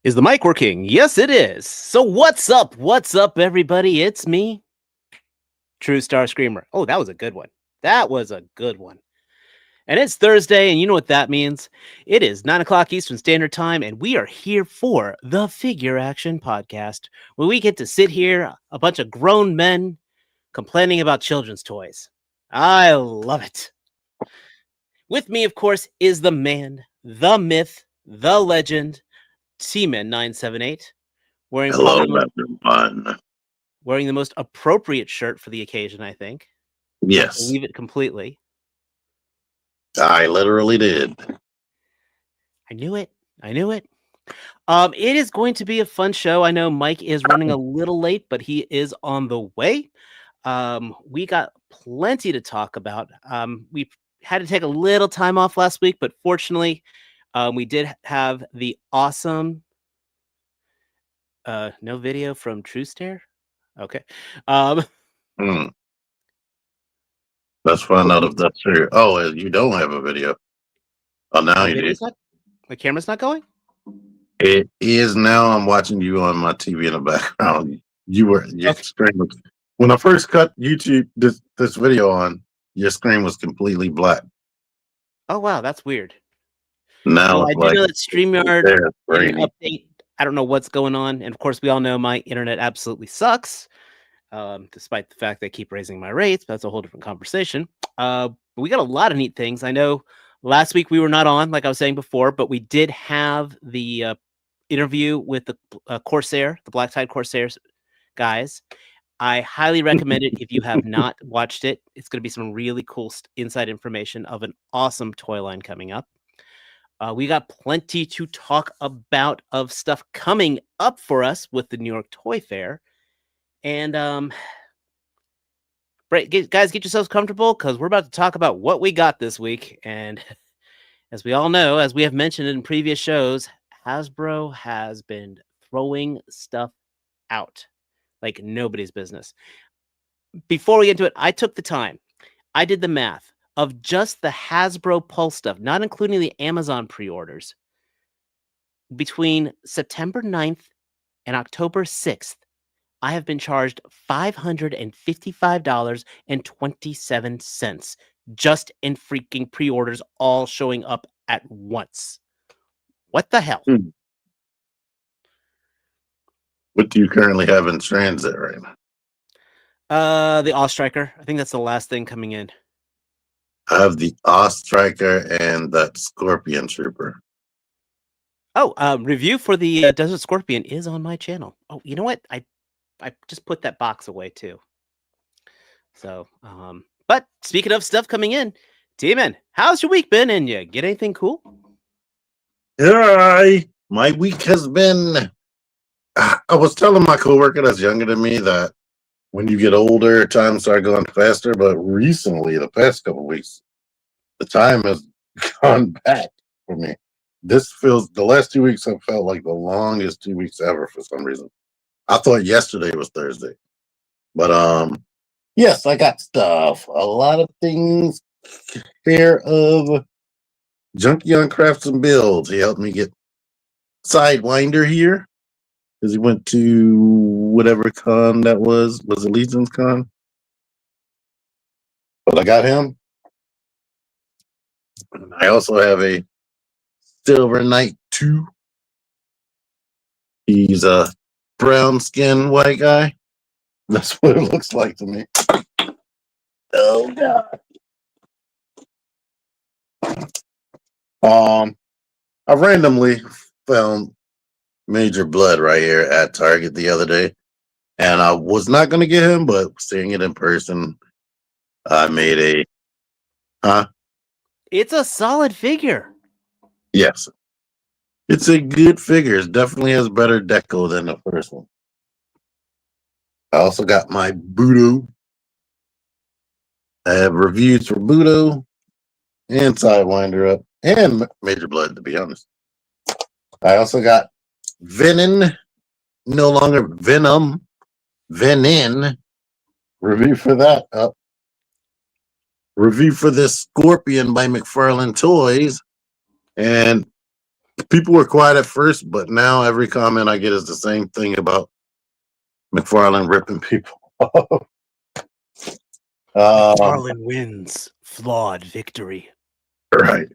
Is the mic working? Yes, it is. So what's up? What's up, everybody? It's me, True Star Screamer. Oh, that was a good one. That was a good one. And it's Thursday, and you know what that means. It is 9 o'clock Eastern Standard Time, and we are here for the Figure Action Podcast, where we get to sit here, a bunch of grown men, complaining about children's toys. I love it. With me, of course, is the man, the myth, the legend, T-Man978, wearing Hello, probably everyone. wearing the most appropriate shirt for the occasion, I think. Yes, Believe it completely. I literally did. I knew it. I knew it. It is going to be a fun show. I know Mike is running a little late, but he is on the way. We got plenty to talk about. We had to take a little time off last week, but fortunately, we did have the awesome no video from True Stare. Okay. Hmm. Let's find out if that's true. Oh, you don't have a video. Oh, now you do. The camera's not going? It is now. I'm watching you on my TV in the background. Your screen was, when I first cut YouTube this video on, your screen was completely black. Oh wow, that's weird. Now I it's do like know that StreamYard did an rainy. update. I don't know what's going on, and of course, we all know my internet absolutely sucks. Despite the fact they keep raising my rates, but that's a whole different conversation. But we got a lot of neat things. I know last week we were not on, like I was saying before, but we did have the interview with the Corsair, the Black Tide Corsairs guys. I highly recommend it if you have not watched it. It's going to be some really cool inside information of an awesome toy line coming up. We got plenty to talk about of stuff coming up for us with the New York Toy Fair. And guys, get yourselves comfortable because we're about to talk about what we got this week. And as we all know, as we have mentioned in previous shows, Hasbro has been throwing stuff out like nobody's business. Before we get into it, I took the time. I did the math of just the Hasbro Pulse stuff, not including the Amazon pre-orders. Between September 9th and October 6th, I have been charged $555.27 just in freaking pre-orders, all showing up at once. What the hell? What do you currently have in transit right now? The Ostriker. I think that's the last thing coming in. I have the Ostriker and that Scorpion Trooper. Oh, review for the Desert Scorpion is on my channel. Oh, you know what? I just put that box away too. So, but speaking of stuff coming in, T-Man, how's your week been? And you get anything cool? Hi, my week has been. I was telling my coworker that's younger than me that when you get older, time starts going faster. But recently, the past couple of weeks, the time has gone back for me. The last 2 weeks have felt like the longest 2 weeks ever for some reason. I thought yesterday was Thursday. But yes, I got stuff. A lot of things. Care of Junkie on Crafts and Builds. He helped me get Sidewinder here because he went to whatever con that was. Was it Legion's Con? But I got him. I also have a Silver Knight 2. He's a brown skin white guy. That's what it looks like to me. Oh god. I randomly found Major Blood right here at Target the other day, and I was not going to get him, but seeing it in person, I made a It's a solid figure. Yes, it's a good figure. It definitely has better deco than the first one. I also got my Budo. I have reviews for Budo and Sidewinder up and Major Blood, to be honest. I also got Venom, no longer Venom, Venin. Review for that up. Review for this Scorpion by McFarlane Toys. And People were quiet at first, but now every comment I get is the same thing about McFarlane ripping people off. McFarlane wins. Flawed victory. Right.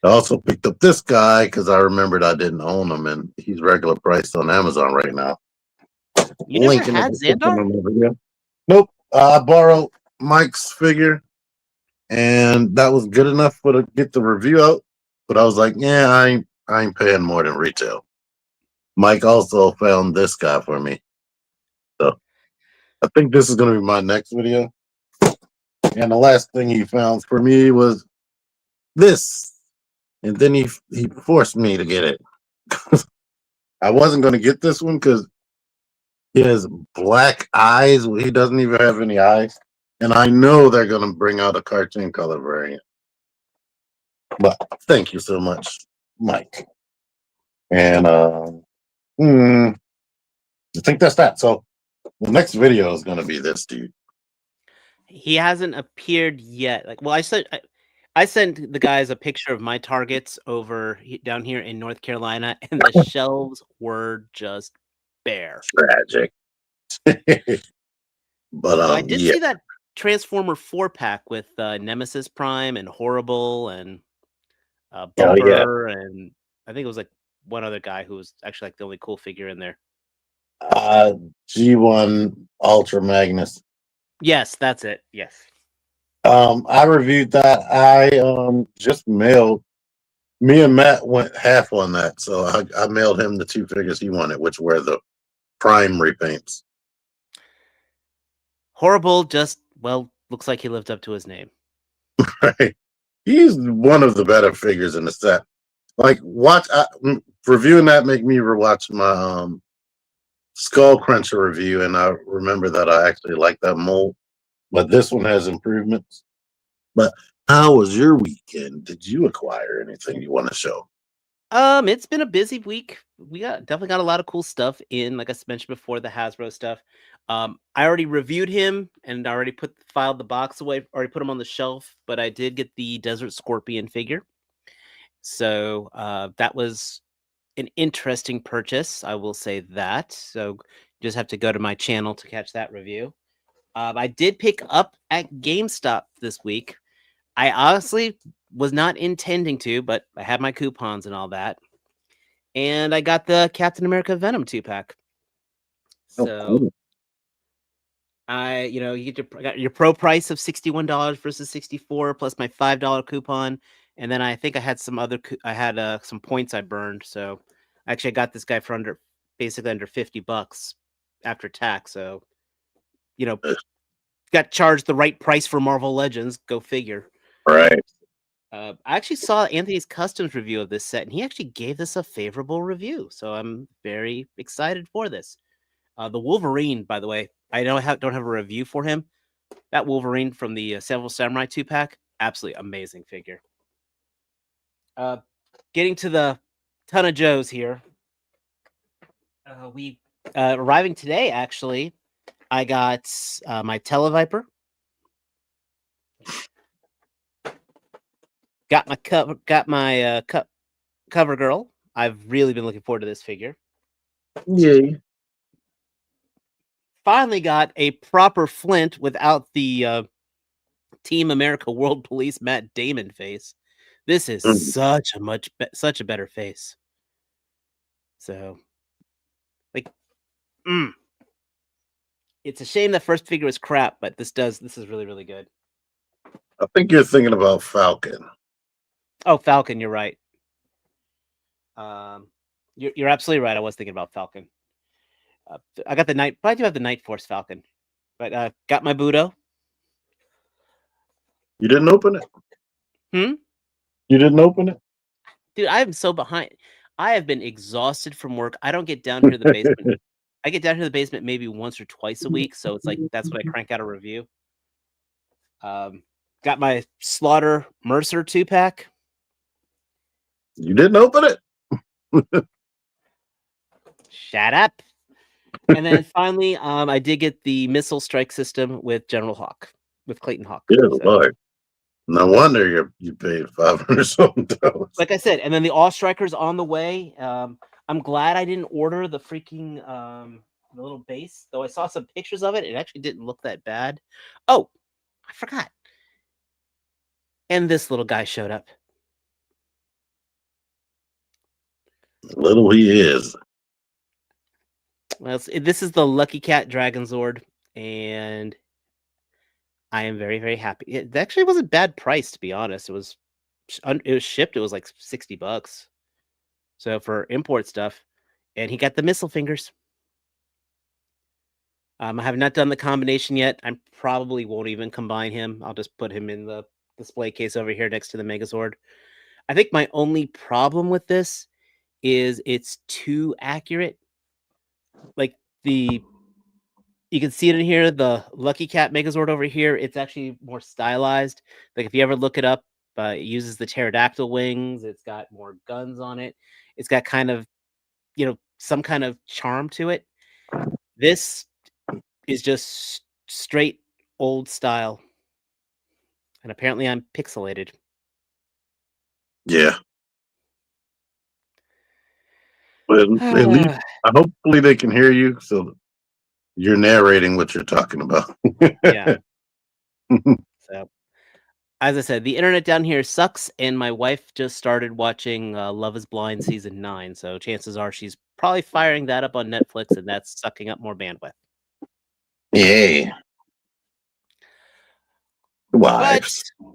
I also picked up this guy because I remembered I didn't own him, and he's regular priced on Amazon right now. You never Link in the had description Xandar? of the video. Nope. I borrowed Mike's figure, and that was good enough for to get the review out. But I was like, yeah, I ain't paying more than retail. Mike also found this guy for me, so I think this is going to be my next video. And the last thing he found for me was this, and then he forced me to get it. I wasn't going to get this one because he has black eyes. He doesn't even have any eyes, and I know they're going to bring out a cartoon color variant. But thank you so much, Mike. And I think that's that. So the next video is going to be this dude. He hasn't appeared yet. Like, well, I sent the guys a picture of my targets over down here in North Carolina, and the shelves were just bare. Tragic. But Though I did yeah. see that Transformer 4-pack with Nemesis Prime and Horrible and Bumper, and I think it was like one other guy who was actually like the only cool figure in there. G1 Ultra Magnus. Yes, that's it. Yes. I reviewed that. I just mailed. Me and Matt went half on that, so I mailed him the two figures he wanted, which were the Prime repaints. Horrible. Just looks like he lived up to his name. Right, he's one of the better figures in the set. Like reviewing that make me rewatch my Skull Cruncher review, and I remember that I actually like that mold. But this one has improvements. But how was your weekend? Did you acquire anything you want to show? It's been a busy week. We definitely got a lot of cool stuff in, like I mentioned before, the Hasbro stuff. I already reviewed him and I already filed the box away, already put him on the shelf, but I did get the Desert Scorpion figure. So that was an interesting purchase, I will say that. So you just have to go to my channel to catch that review. I did pick up at GameStop this week. I honestly was not intending to, but I had my coupons and all that. And I got the Captain America Venom 2-pack. So Cool. you got your pro price of $61 versus $64 plus my $5 coupon. And then I think I had some other, some points I burned. So actually I got this guy for basically under $50 after tax. So, got charged the right price for Marvel Legends. Go figure. Right. I actually saw Anthony's Customs review of this set, and he actually gave this a favorable review. So I'm very excited for this. The Wolverine, by the way, I don't have a review for him. That Wolverine from the Several Samurai 2-pack, absolutely amazing figure. Getting to the ton of Joes here. We arriving today, actually, I got my Televiper. Got my cover girl. I've really been looking forward to this figure. Yay. Finally got a proper Flint without the Team America World Police Matt Damon face. This is such a better face. So, it's a shame that first figure was crap, but this is really, really good. I think you're thinking about Falcon. Oh, Falcon, you're right. You're absolutely right. I was thinking about Falcon. I got the Night, but I do have the Night Force Falcon. But got my Budo. You didn't open it? You didn't open it? Dude, I am so behind. I have been exhausted from work. I don't get down here to the basement. I get down here to the basement maybe once or twice a week. So it's like, that's when I crank out a review. Got my Slaughter Mercer 2-pack. You didn't open it? Shut up. And then finally, I did get the missile strike system with General Hawk, with Clayton Hawk. Good Lord. No wonder you paid $500 something. Like I said, and then the All Strikers on the way. I'm glad I didn't order the freaking the little base, though I saw some pictures of it. It actually didn't look that bad. Oh, I forgot. And this little guy showed up. Little he is. Well, this is the Lucky Cat Dragon Zord, and I am very, very happy. It actually wasn't bad price, to be honest. It was shipped. It was like $60. So for import stuff, and he got the missile fingers. I have not done the combination yet. I probably won't even combine him. I'll just put him in the display case over here next to the Megazord. I think my only problem with this is it's too accurate. Like you can see it in here, the Lucky Cat Megazord over here, it's actually more stylized. Like if you ever look it up, it uses the pterodactyl wings. It's got more guns on it. It's got kind of, some kind of charm to it. This is just straight old style. And apparently I'm pixelated. Yeah. But at least, hopefully they can hear you, so you're narrating what you're talking about. Yeah. So, as I said, the internet down here sucks, and my wife just started watching Love is Blind Season 9, so chances are she's probably firing that up on Netflix, and that's sucking up more bandwidth. Yay. Wives. But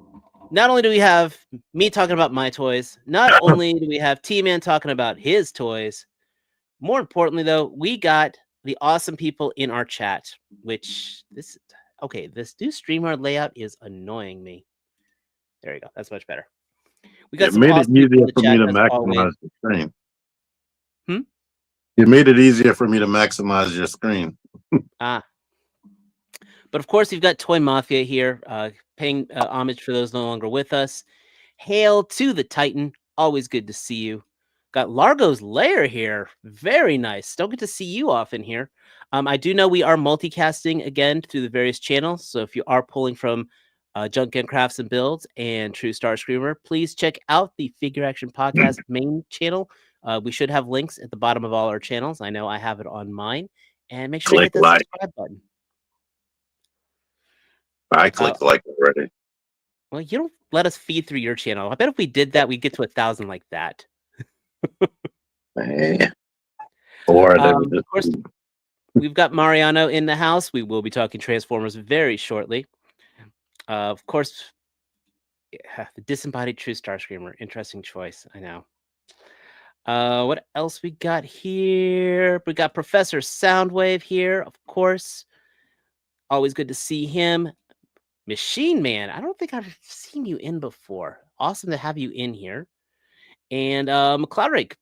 not only do we have me talking about my toys, not only do we have T-Man talking about his toys, more importantly, though, we got the awesome people in our chat, which this new StreamYard layout is annoying me. There you go. That's much better. We got it some made awesome it easier people in the for chat, me to as maximize always. the screen. Hmm? It made it easier for me to maximize your screen. But of course, you've got Toy Mafia here, paying homage for those no longer with us. Hail to the Titan. Always good to see you. Got Largo's Lair here. Very nice. Don't get to see you often here. I do know we are multicasting again through the various channels. So if you are pulling from Junk and Crafts and Builds and True Star Screamer, please check out the FigureAction Podcast main channel. We should have links at the bottom of all our channels. I know I have it on mine. And make sure to hit that subscribe button. I clicked like already. Well, you don't let us feed through your channel. I bet if we did that, we'd get to 1,000 like that. Or of course, we've got Mariano in the house. We will be talking Transformers very shortly. Of course, the disembodied True Star Screamer. Interesting choice. I know. What else we got here? We got Professor Soundwave here, of course. Always good to see him. Machine Man. I don't think I've seen you in before. Awesome to have you in here. And Cloudrake.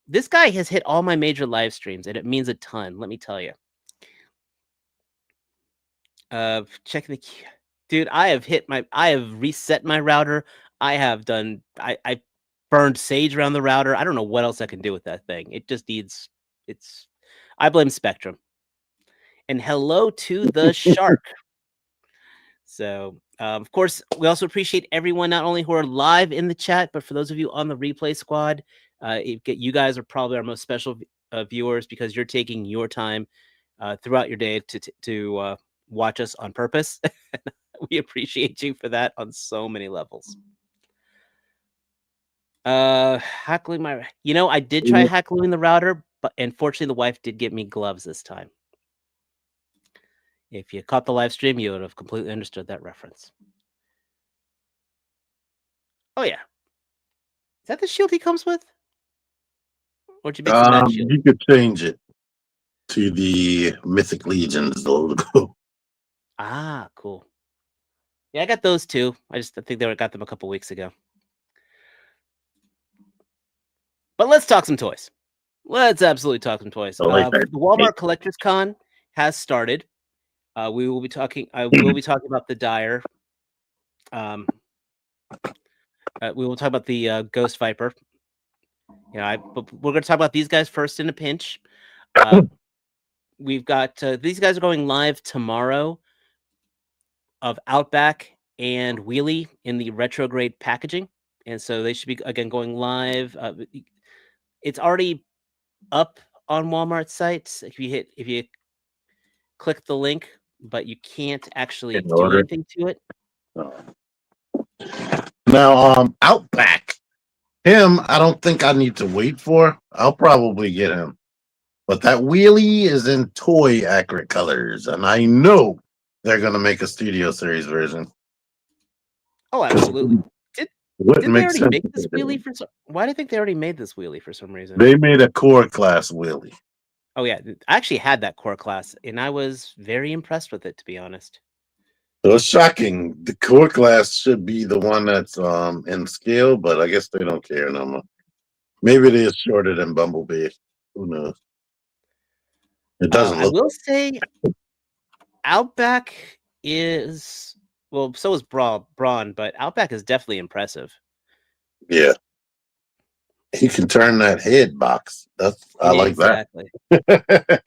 This guy has hit all my major live streams, and it means a ton. Let me tell you. Check the dude. I have reset my router. I burned sage around the router. I don't know what else I can do with that thing. It just needs. I blame Spectrum. And hello to the shark. So, of course, we also appreciate everyone, not only who are live in the chat, but for those of you on the replay squad, you guys are probably our most special viewers because you're taking your time throughout your day to watch us on purpose. We appreciate you for that on so many levels. Hackling I did try hackling the router, but unfortunately the wife did get me gloves this time. If you caught the live stream, you would have completely understood that reference. Oh yeah. Is that the shield he comes with? Or did you mix him that shield? You could change it to the Mythic Legions logo. Ah, cool. Yeah, I got those too. I think they got them a couple weeks ago. But let's talk some toys. Let's absolutely talk some toys. The Walmart Collectors Con has started. We will be talking. I will be talking about the Dire. We will talk about the Ghost Viper. But we're going to talk about these guys first in a pinch. We've got these guys are going live tomorrow of Outback and Wheelie in the retrograde packaging, and so they should be again going live. It's already up on Walmart's site. If you click the link, but you can't actually In do order. anything to it. Now, Outback. Him, I don't think I need to wait for. I'll probably get him. But that wheelie is in toy accurate colors, and I know they're gonna make a studio series version. Oh, 'Cause absolutely. Did it wouldn't didn't they make already sense make if this they wheelie didn't. for some? Why do you think they already made this wheelie for some reason? They made a core class wheelie. Oh yeah, I actually had that core class, and I was very impressed with it, to be honest. So it's shocking. The core class should be the one that's in scale, but I guess they don't care no more. Maybe it is shorter than Bumblebee. Who knows? It doesn't I look will like say, Outback is well, so is Braun, but Outback is definitely impressive. yeah. He can turn that head box. I like that. Exactly.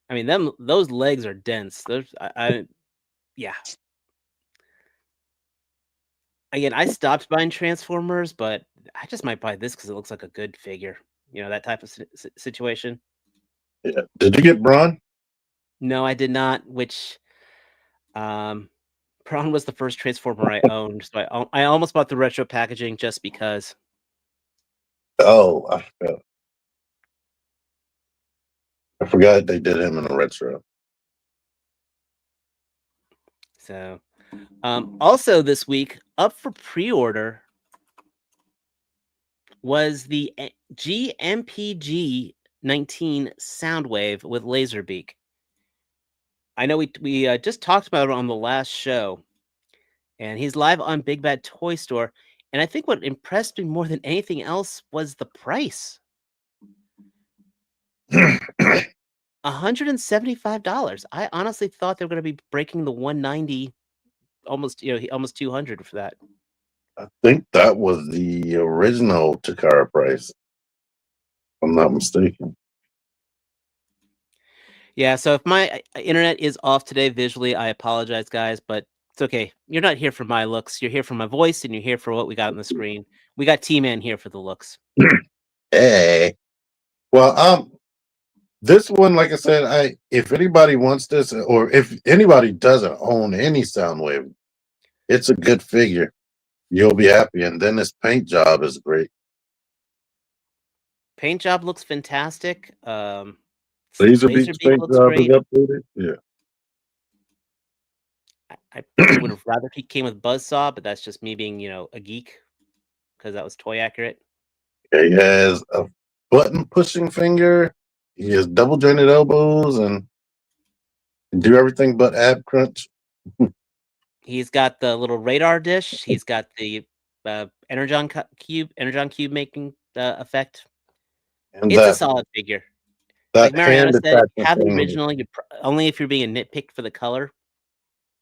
I mean, those legs are dense. Yeah. Again, I stopped buying Transformers, but I just might buy this because it looks like a good figure. You know, that type of situation. Yeah. Did you get Braun? No, I did not. Which, um, Braun was the first Transformer I owned, so I almost bought the retro packaging just because. Oh, I forgot they did him in a retro. So, also this week, up for pre-order was the GMPG 19 Soundwave with Laserbeak. I know we just talked about it on the last show, and he's live on Big Bad Toy Store. And I think what impressed me more than anything else was the price. $175. I honestly thought they were going to be breaking the 190, almost 200 for that. I think that was the original Takara price. If I'm not mistaken. Yeah, so if my internet is off today visually, I apologize, guys, but it's okay. You're not here for my looks. You're here for my voice, and you're here for what we got on the screen. We got T-Man here for the looks. Hey. Well, this one, like I said, if anybody wants this, or if anybody doesn't own any Soundwave, it's a good figure. You'll be happy. And then this paint job is great. Paint job looks fantastic. Laserbeak's Laserbeak paint looks job is great. updated. Yeah. I probably would have rather he came with Buzzsaw, but that's just me being, a geek because that was toy accurate. He has a button pushing finger. He has double jointed elbows and can do everything but ab crunch. He's got the little radar dish. He's got the Energon cube making effect. And It's a that solid figure. Like that Mariana hand said, if you attachment have the thing. original, only if you're being nitpicked for the color.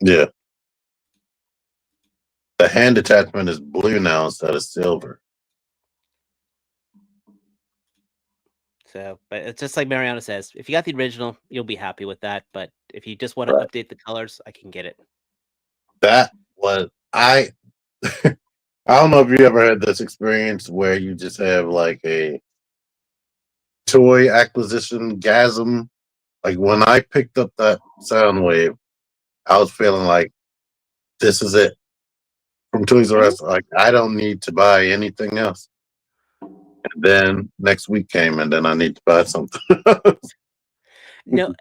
Yeah. The hand attachment is blue now instead of silver. So, but it's just like Mariana says, if you got the original, you'll be happy with that. But if you just want to Right. update the colors, I can get it. That was I I don't know if you ever had this experience where you just have like a toy acquisition gasm. Like when I picked up that Soundwave, I was feeling like this is it. From Toys R Mhm. Us, like I don't need to buy anything else. And then next week came, and then I need to buy something. No,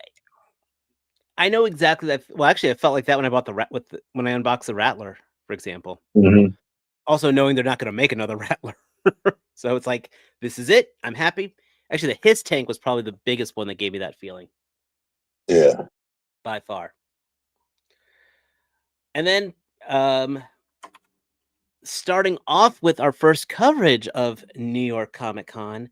I know exactly that. Well, actually, I felt like that when I bought when I unboxed the Rattler, for example. Mhm. Also, knowing they're not going to make another Rattler, so it's like this is it. I'm happy. Actually, the Hiss tank was probably the biggest one that gave me that feeling Yeah. by far. And then, starting off with our first coverage of New York Comicon,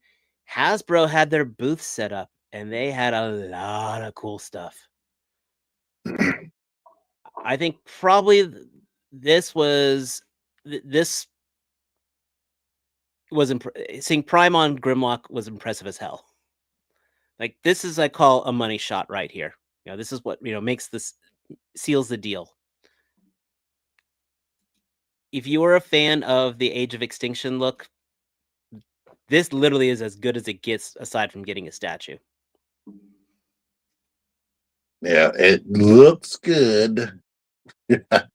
Hasbro had their booth set up, and they had a lot of cool stuff. I think probably this was this was seeing Prime on Grimlock was impressive as hell. Like this is I call a money shot right here. This is what makes this seals the deal. if you are a fan of the Age of Extinction look, this literally is as good as it gets aside from getting a statue. Yeah, it looks good. But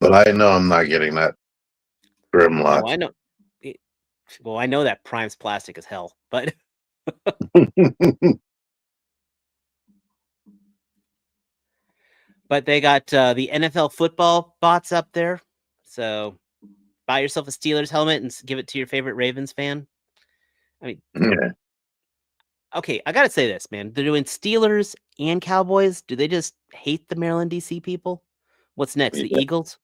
I know I'm not getting that Oh, Grimlock. I know. It, well, I know that Prime's plastic as hell, but they got the NFL football bots up there. So buy yourself a Steelers helmet and give it to your favorite Ravens fan. I mean, Yeah, okay, I gotta say this, man. They're doing Steelers and Cowboys. Do they just hate the Maryland DC people? What's next? The yeah, Eagles?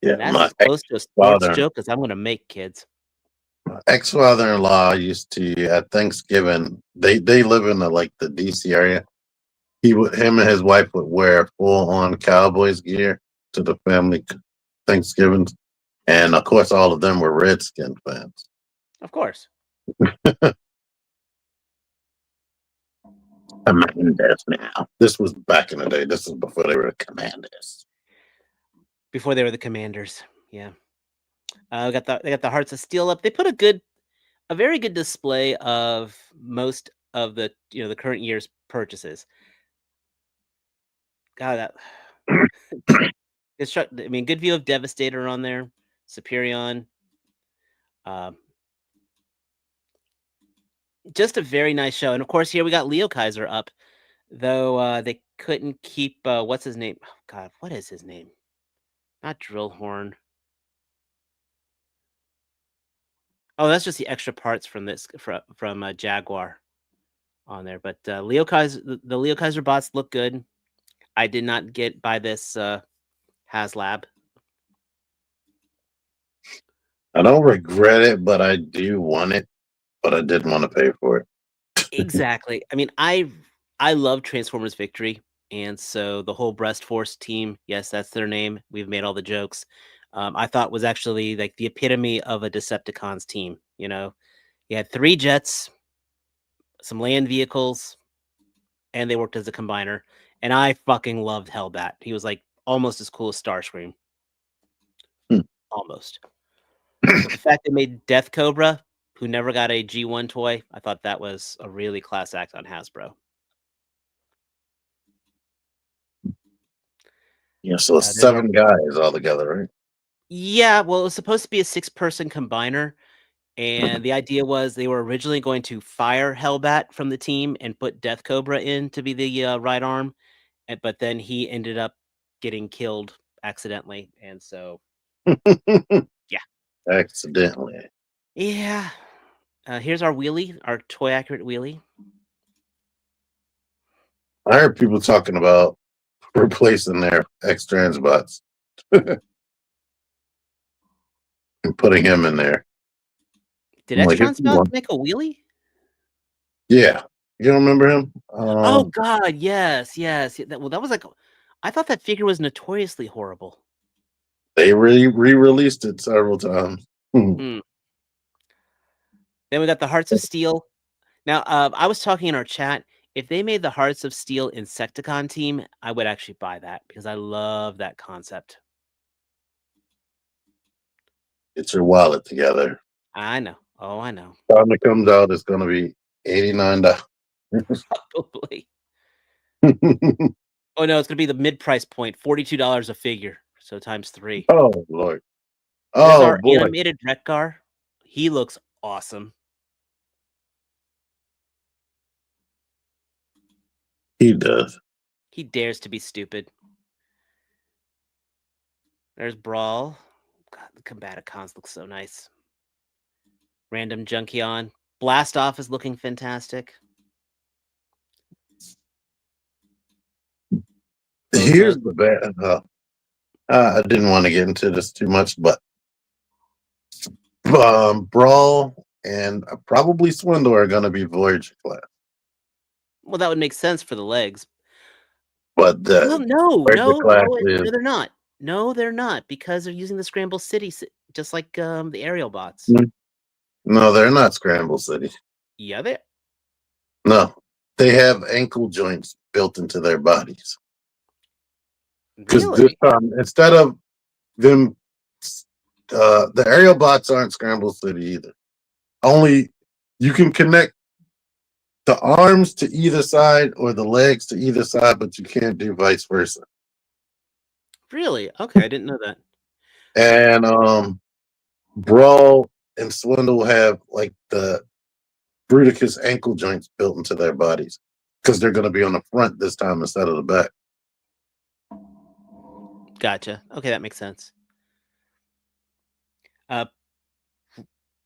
yeah. And that's as close to a sports Father, joke as I'm gonna make, kids. my ex-father-in-law used to at Thanksgiving. They live in the DC area. Him and his wife would wear full-on Cowboys gear to the family Thanksgivings, and of course, all of them were Redskin fans. Of course. Commanders now. This was back in the day. This is before they were Commanders. Before they were the Commanders. Yeah. They got the Hearts of Steel up. They put a very good display of most of the the current year's purchases. God, that I mean, good view of Devastator on there, Superion. Um, just a very nice show, and of course, here we got Leo Kaiser up, though they couldn't keep what's his name? Oh, God, what is his name? Not Drillhorn. Oh, that's just the extra parts from this from Jaguar on there. But Leo Kaiser, the Leo Kaiser bots look good. I did not get by this HasLab. I don't regret it, but I do want it. But I didn't want to pay for it. Exactly. I mean, I love Transformers Victory, and so the whole Breast Force team, yes, that's their name. We've made all the jokes. I thought was actually like the epitome of a Decepticons team. You had 3 jets, some land vehicles, and they worked as a combiner. And I fucking loved Hellbat. He was like almost as cool as Starscream. Hmm. Almost. The fact they made Death Cobra, who never got a G1 toy, I thought that was a really class act on Hasbro. Yeah, so There's our 7 guys all together, right? Yeah, well, it was supposed to be a 6-person combiner, and the idea was they were originally going to fire Hellbat from the team and put Death Cobra in to be the right arm, but then he ended up getting killed accidentally, and so yeah, Accidentally. yeah. Here's our wheelie, our toy accurate wheelie. I heard people talking about replacing their X-Trans bots and putting him in there. Did I'm like, if Extron you Spots want, make a wheelie? yeah, you don't remember him? Oh God, yes, yes. Well, that was like, I thought that figure was notoriously horrible. They re-released it several times. Mm. Then we got the Hearts of Steel. Now, I was talking in our chat. If they made the Hearts of Steel Insecticon team, I would actually buy that because I love that concept. Get your wallet together. I know. Oh, I know. Time it comes out, it's going to be $89. Probably. Oh no, it's gonna be the mid-price point, $42 a figure. So times 3. Oh Lord. There's Oh our boy. animated Rekgar. He looks awesome. He does. He dares to be stupid. There's Brawl. God, the Combaticons look so nice. Random Junkion. Blast Off is looking fantastic. Here's Bozo. the bad. I didn't want to get into this too much, but Brawl and probably Swindle are going to be Voyager class. Well, that would make sense for the legs. But Well, the no, Voyager no, class no, is no, they're not. No, they're not because they're using the Scramble City, just like the aerial bots. no, they're not Scramble City. Yeah, they. No, they have ankle joints built into their bodies. Because this Really? time, instead of them, the aerial bots aren't Scramble City either. Only you can connect the arms to either side or the legs to either side, but you can't do vice versa. Really? Okay, I didn't know that. And Brawl and Swindle have like the Bruticus ankle joints built into their bodies because they're going to be on the front this time instead of the back. Gotcha. Okay, that makes sense. Uh,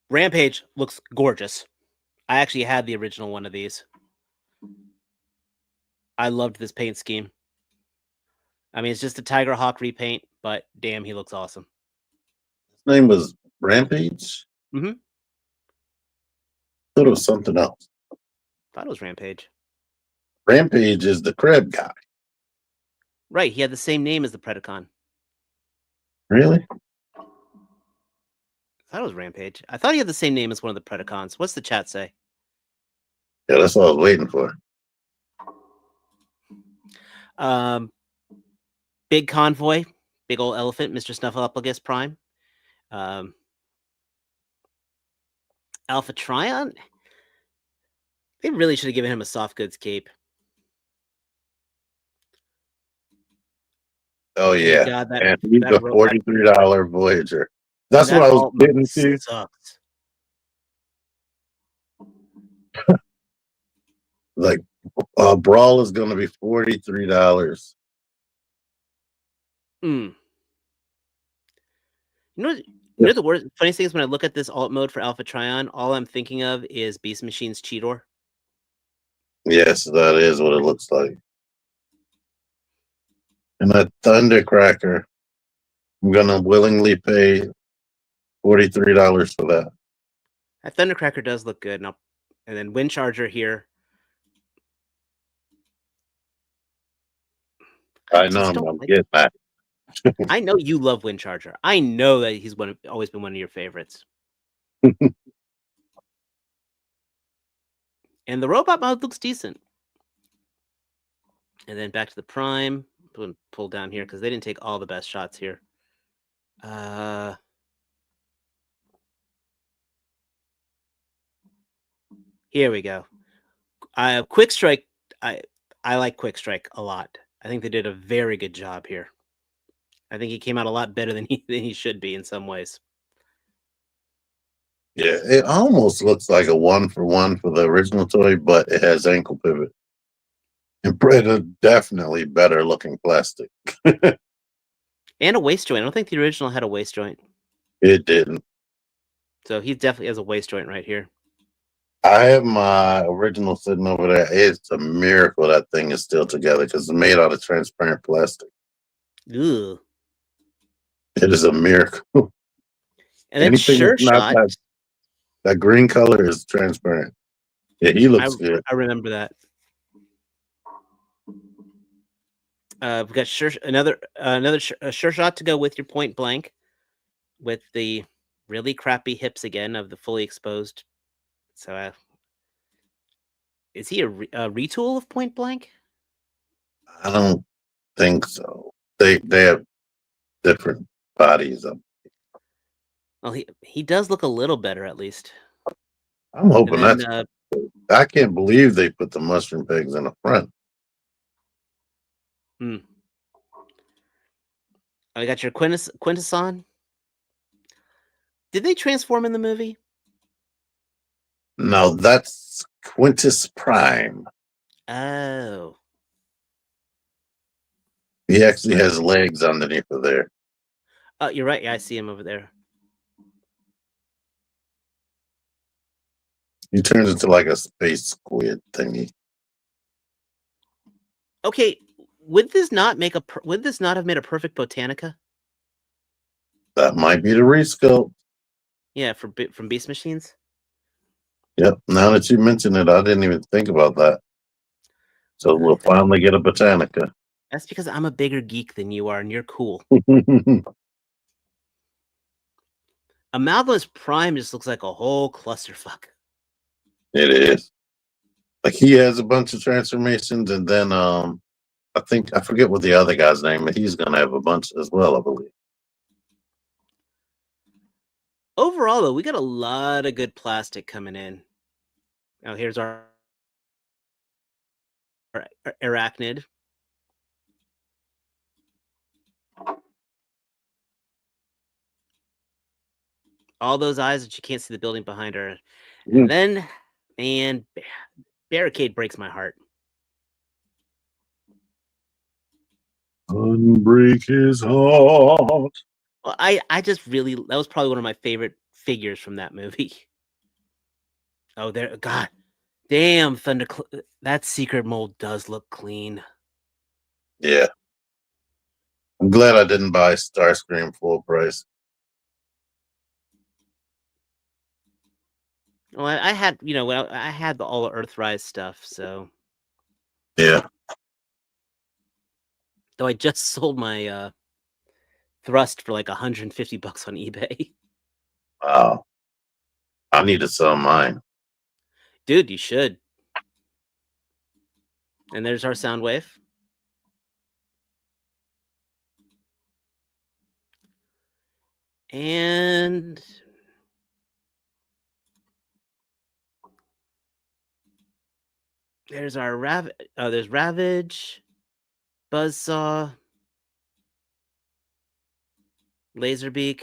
Rampage looks gorgeous. I actually had the original one of these. I loved this paint scheme. I mean, it's just a Tiger Hawk repaint, but damn, he looks awesome. His name was Rampage. Mm-hmm. Thought it was something else. Thought it was Rampage. Rampage is the crab guy. Right, he had the same name as the Predacon. Really? I thought it was Rampage. I thought he had the same name as one of the Predacons. What's the chat say? Yeah, that's what I was waiting for. Big convoy, big old elephant, Mr. Snuffleupagus Prime. Alpha Trion. They really should have given him a soft goods cape. Oh yeah, God, and he's a $43 Voyager. That's what I was getting to. Sucks. Like, Brawl is going to be $43. You know the worst funniest thing is when I look at this alt mode for Alpha Trion, all I'm thinking of is Beast Machine's Cheetor. Yes, that is what it looks like. And that Thundercracker, I'm gonna willingly pay $43 for that. That Thundercracker does look good. And then Wind Charger here. I know I'm getting that. I know you love Wind Charger. I know that he's always been one of your favorites. And the robot mode looks decent. And then back to the Prime. I'm going to pull down here because they didn't take all the best shots here. Here we go. Quick Strike. I like Quick Strike a lot. I think they did a very good job here. I think he came out a lot better than he should be in some ways. Yeah, it almost looks like a 1-for-1 for the original toy, but it has ankle pivot. And definitely better looking plastic. And a waist joint. I don't think the original had a waist joint. It didn't. So he definitely has a waist joint right here. I have my original sitting over there. It's a miracle that thing is still together because it's made out of transparent plastic. Ugh. It is a miracle. And then Sure Shot. That green color is transparent. Yeah, he looks good. I remember that. We've got another Sure Shot to go with your Point Blank, with the really crappy hips again of the fully exposed. So, is he a retool of Point Blank? I don't think so. They have different bodies. Well, he does look a little better at least. I'm hoping that's. I can't believe they put the mushroom pegs in the front. I got your Quintesson. Did they transform in the movie? No, that's Quintus Prime. Oh. He actually has legs underneath of there. Oh, you're right. Yeah, I see him over there. He turns into like a space squid thingy. Okay, would this not have made a perfect Botanica? That might be the resculpt. Yeah, from Beast Machines. Yep. Now that you mention it, I didn't even think about that. So we'll finally get a Botanica. That's because I'm a bigger geek than you are, and you're cool. Amalgamous Prime just looks like a whole clusterfuck. It is. Like he has a bunch of transformations, and then I forget what the other guy's name, but he's gonna have a bunch as well, I believe. Overall, though, we got a lot of good plastic coming in. Now, here's our arachnid. All those eyes that you can't see the building behind her. And then, man, Barricade breaks my heart. Unbreak his heart. Well, I just really, that was probably one of my favorite figures from that movie. Oh, there, God, damn, that secret mold does look clean. Yeah. I'm glad I didn't buy Starscream full price. Well, I had, I had all the Earthrise stuff, so. Yeah. Though I just sold my Thrust for like $150 on eBay. Wow. I need to sell mine. Dude, you should. And there's our Soundwave. And there's our there's Ravage, Buzzsaw, Laserbeak,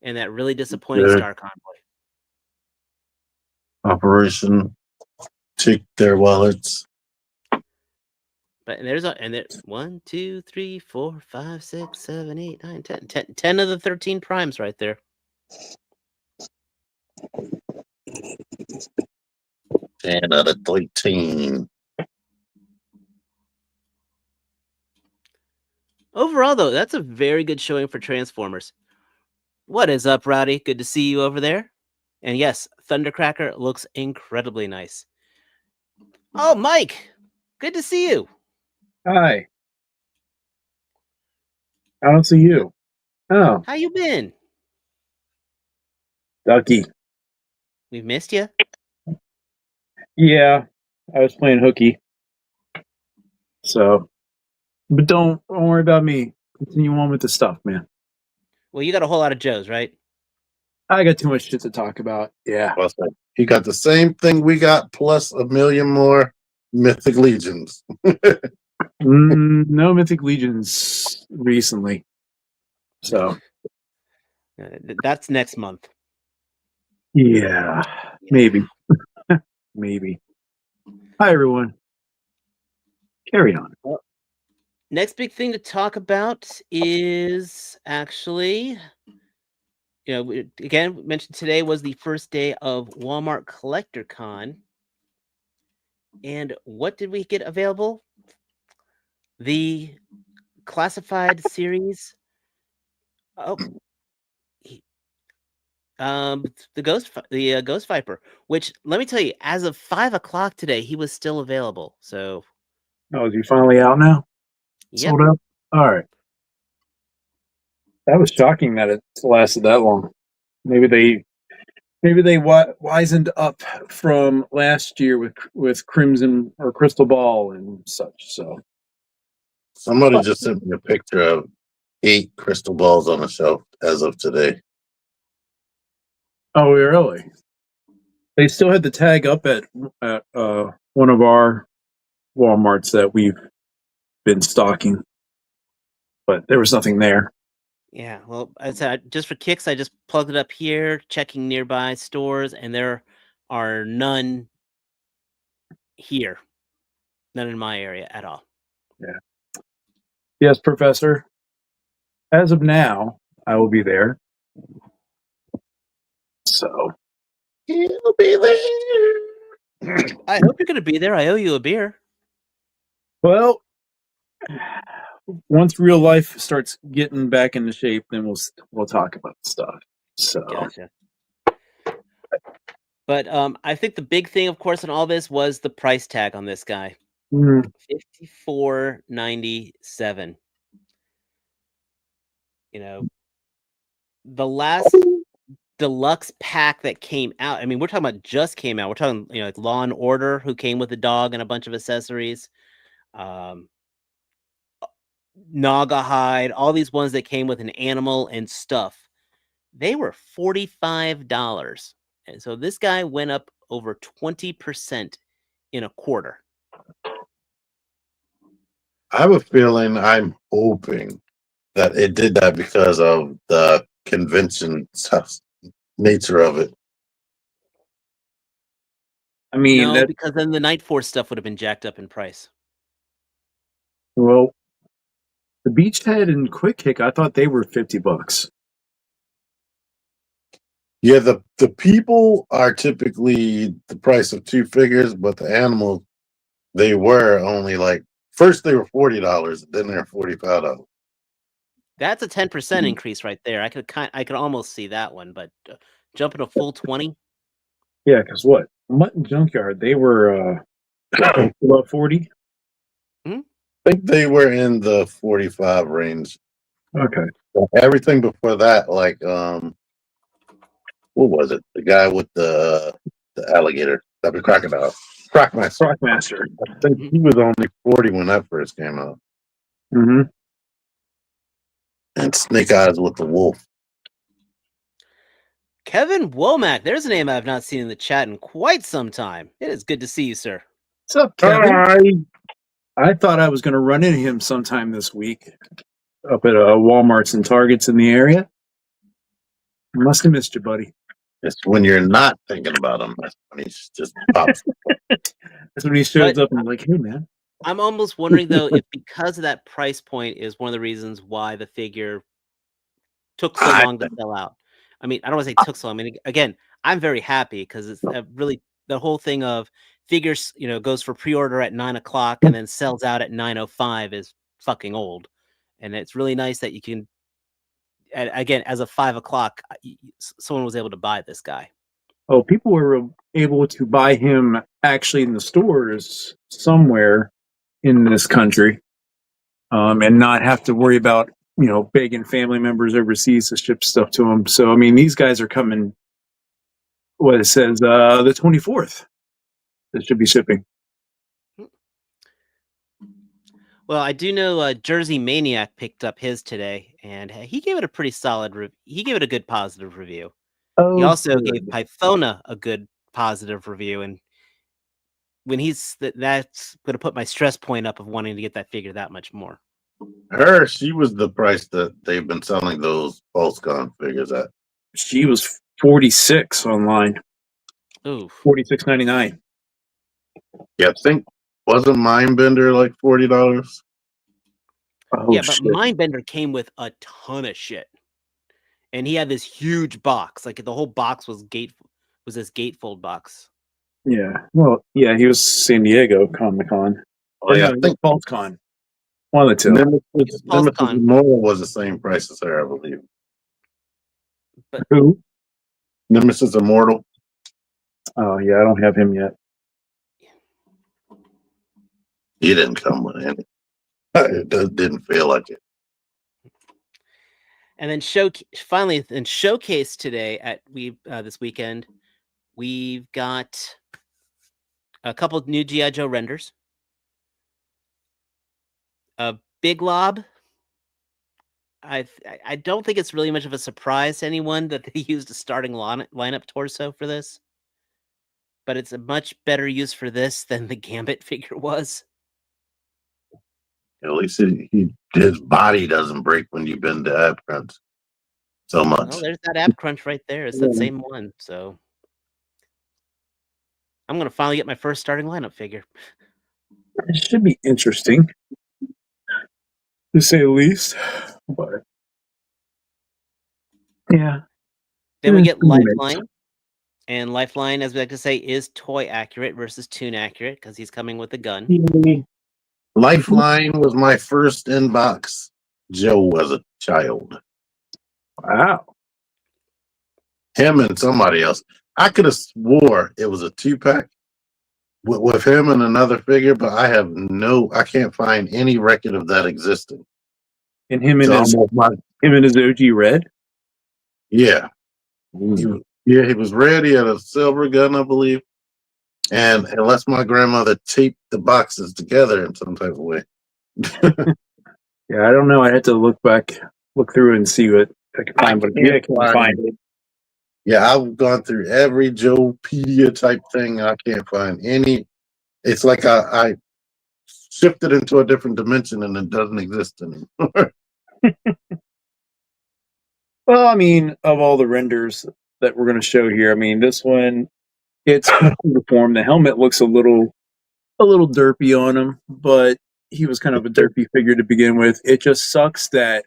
and that really disappointing Star Convoy. Operation Take Their Wallets. But there's 1, 2, 3, 4, 5, 6, 7, 8, 9, 10. 10 of the 13 primes right there. 10 out of 13. Overall, though, that's a very good showing for Transformers. What is up, Rowdy? Good to see you over there. And yes, Thundercracker looks incredibly nice. Oh, Mike! Good to see you. Hi. I don't see you. Oh, How you been? Ducky. We've missed you. Yeah, I was playing hooky. So, but don't worry about me. Continue on with the stuff, man. Well, you got a whole lot of Joes, right? I got too much shit to talk about. Yeah. He got the same thing we got, plus a million more Mythic Legions. No Mythic Legions recently. So, That's next month. yeah. Maybe. Maybe. Hi, everyone. Carry on. Well, next big thing to talk about is actually, again, we mentioned today was the first day of Walmart Collector Con. And what did we get available? The classified series. Oh, the Ghost Viper, which let me tell you, as of 5 o'clock today, he was still available. So, Oh, is he finally out now? yep. Sold out? All right. That was shocking that it lasted that long. Maybe they wizened up from last year with Crimson or Crystal Ball and such. So Somebody just sent me a picture of 8 crystal balls on the shelf as of today. oh, really? They still had the tag up at one of our Walmarts that we've been stocking, but there was nothing there. Yeah, well, I said just for kicks, I just plugged it up here, checking nearby stores, and there are none here, none in my area at all. Yeah. Yes, Professor. As of now, I will be there. So He'll be there. I hope you're going to be there. I owe you a beer. well, once real life starts getting back into shape, then we'll talk about stuff. So Gotcha. But I think the big thing, of course, in all this was the price tag on this guy. $54.97. The last deluxe pack that came out. I mean, we're talking about just came out. We're talking, like Law and Order, who came with a dog and a bunch of accessories. Naugahyde, all these ones that came with an animal and stuff, they were $45. And so this guy went up over 20% in a quarter. I have a feeling, I'm hoping that it did that because of the convention nature of it. I mean, No, because then the Night Force stuff would have been jacked up in price. Well, the Beachhead and Quick Kick, I thought they were $50. Yeah, the people are typically the price of two figures, but the animals, they were only like, first they were $40, then they're $45. That's a 10% increase right there. I could almost see that one, but jumping a full 20. Yeah, because what? Mutton Junkyard, they were about 40. I think they were in the 45 range. Okay. Everything before that, like what was it? The guy with the alligator, the crocodile, Crockmaster. Crockmaster. I think he was only 40 when that first came out. Mm-hmm. And Snake Eyes with the wolf. Kevin Womack, there's a name I've not seen in the chat in quite some time. It is good to see you, sir. What's up, Kevin? Hi. I thought I was going to run into him sometime this week up at Walmarts and Targets in the area. I must have missed you, buddy. It's when you're not thinking about him. That's when he just pops. That's when he shows up and I'm like, hey, man. I'm almost wondering, though, if because of that price point is one of the reasons why the figure took so long to sell out. I mean, I don't want to say took so long. I mean, again, I'm very happy because it's really the whole thing of figures, goes for pre-order at 9:00 and then sells out at 9:05 is fucking old. And it's really nice that you can, again, as of 5:00, someone was able to buy this guy. Oh, people were able to buy him actually in the stores somewhere in this country, and not have to worry about, begging family members overseas to ship stuff to them. So, I mean, these guys are coming, what it says, the 24th. That should be shipping. Well, I do know Jersey Maniac picked up his today, and he gave it a pretty solid he gave it a good positive review. Oh, he also gave Pythona a good positive review, and when that's going to put my stress point up of wanting to get that figure that much more. She was the price that they've been selling those Pulsecon figures at. She was $46 online. Ooh, $46.99. Yeah, I think wasn't Mindbender like $40? Oh, yeah, but shit. Mindbender came with a ton of shit, and he had this huge box. Like the whole box was this gatefold box. Yeah, well, yeah, he was San Diego Comicon. Oh yeah, I think Pulsecon. One of the two. Nemesis Immortal was the same price as her, I believe. But who? Nemesis Immortal. Oh yeah, I don't have him yet. He didn't come with any. It didn't feel like it. And then finally in Showcase today at this weekend, we've got a couple of new G.I. Joe renders. A Big Lob. I don't think it's really much of a surprise to anyone that they used a starting lineup torso for this, but it's a much better use for this than the Gambit figure was. At least his body doesn't break when you bend the ab crunch so much. Well, there's that ab crunch right there. It's that same one. So I'm going to finally get my first starting lineup figure. It should be interesting, to say the least. But yeah. Then we get Lifeline. And Lifeline, as we like to say, is toy accurate versus toon accurate because he's coming with a gun. Lifeline was my first inbox Joe as a child. Wow. Him and somebody else. I could have swore it was a 2-pack with him and another figure, but I can't find any record of that existing. And him and his OG Red? Yeah. He was red. He had a silver gun, I believe. And unless my grandmother taped the boxes together in some type of way. Yeah, I don't know. I had to look through and see what I can find, but I can't find it. Yeah, I've gone through every Joepedia type thing. I can't find any. It's like I shifted into a different dimension and it doesn't exist anymore. Well, I mean, of all the renders that we're going to show here, I mean, this one, it's uniform. The helmet looks a little derpy on him, but he was kind of a derpy figure to begin with. It just sucks that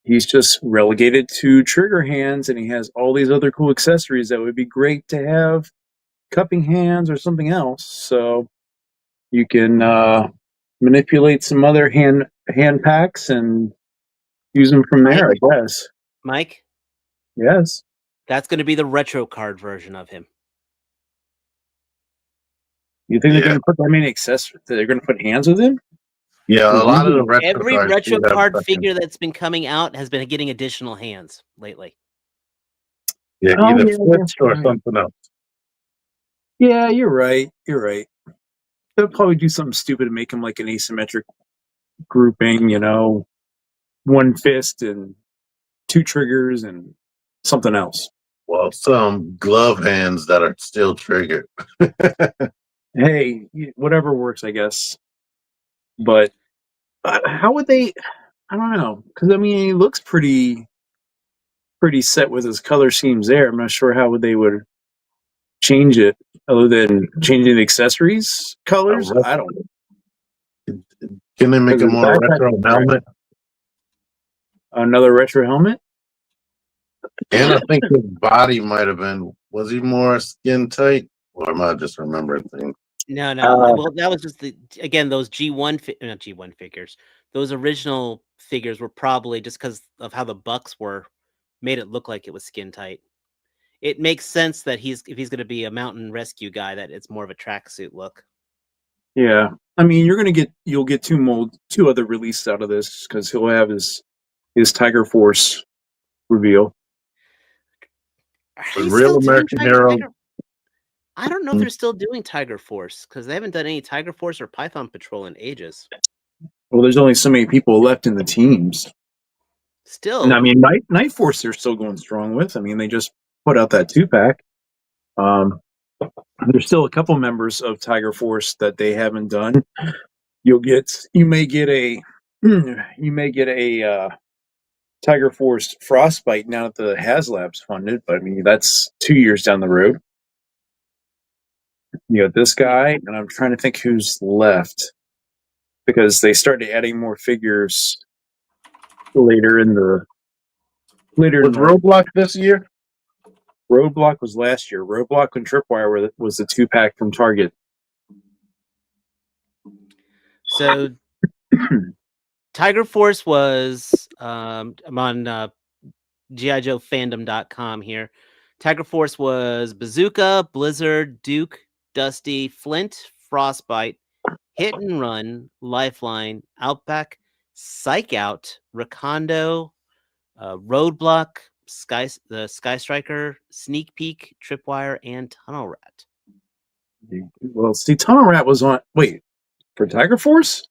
he's just relegated to trigger hands, and he has all these other cool accessories that would be great to have cupping hands or something else. So you can manipulate some other hand packs and use them from there, I guess. Mike? Yes. That's going to be the retro card version of him. You think they're going to put that many accessories? They're going to put hands with him? Yeah, a lot of the retro every cards retro do have card fucking- figure that's been coming out has been getting additional hands lately. Yeah, either switched or something else. Yeah, you're right. You're right. They'll probably do something stupid to make him like an asymmetric grouping, you know, one fist and two triggers and something else. Well, some glove hands that are still triggered. Hey, whatever works, I guess. But how would they? I don't know, because I mean, he looks pretty set with his color schemes there. I'm not sure how they would change it, other than changing the accessories colors. I don't know. Can they make a more retro helmet? Another retro helmet? And I think his body might have been. Was he more skin tight, or am I just remembering things? No. Well, that was just those not G1 figures. Those original figures were probably just because of how the bucks were, made it look like it was skin tight. It makes sense that if he's going to be a mountain rescue guy, that it's more of a tracksuit look. Yeah, I mean, you'll get two other releases out of this, because he'll have his Tiger Force reveal. The real American hero. I don't know if they're still doing Tiger Force, because they haven't done any Tiger Force or Python Patrol in ages. Well, there's only so many people left in the teams. Still, and I mean, Night Force they're still going strong with. I mean, they just put out that 2-pack. There's still a couple members of Tiger Force that they haven't done. You may get a Tiger Force Frostbite now that the HasLab's funded, but I mean, that's 2 years down the road. You got this guy, and I'm trying to think who's left, because they started adding more figures later in the. Was Roadblock this year? Roadblock was last year. Roadblock and Tripwire was the 2-pack from Target. So Tiger Force was I'm on GI Joe fandom.com here. Tiger Force was Bazooka, Blizzard, Duke, Dusty, Flint, Frostbite, Hit and Run, Lifeline, Outback, Psych Out, Recondo, Roadblock, the Sky Striker, Sneak Peek, Tripwire, and Tunnel Rat. Well, see, Tunnel Rat was on. Wait, for Tiger Force?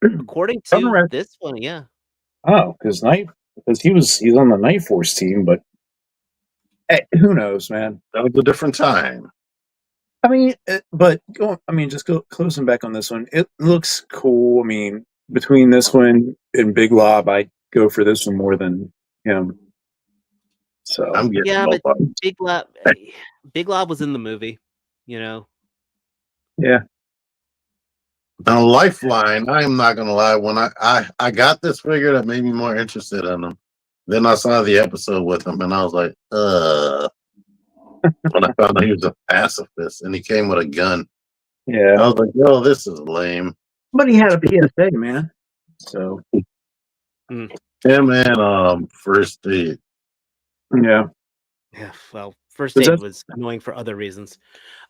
According to this one, yeah. Oh, because he's on the Night Force team, but hey, who knows, man? That was a different time. I mean, closing back on this one, it looks cool. I mean, between this one and Big Lob, I go for this one more than him. So I'm getting but Big Lob was in the movie, you know. Yeah. Now, Lifeline, I'm not gonna lie. When I got this figure, that made me more interested in him. Then I saw the episode with him, and I was like, when I found out he was a pacifist and he came with a gun. Yeah. I was like, yo, this is lame. But he had a PSA, man. So him and First Aid. Yeah. Yeah, well, First Aid was annoying for other reasons.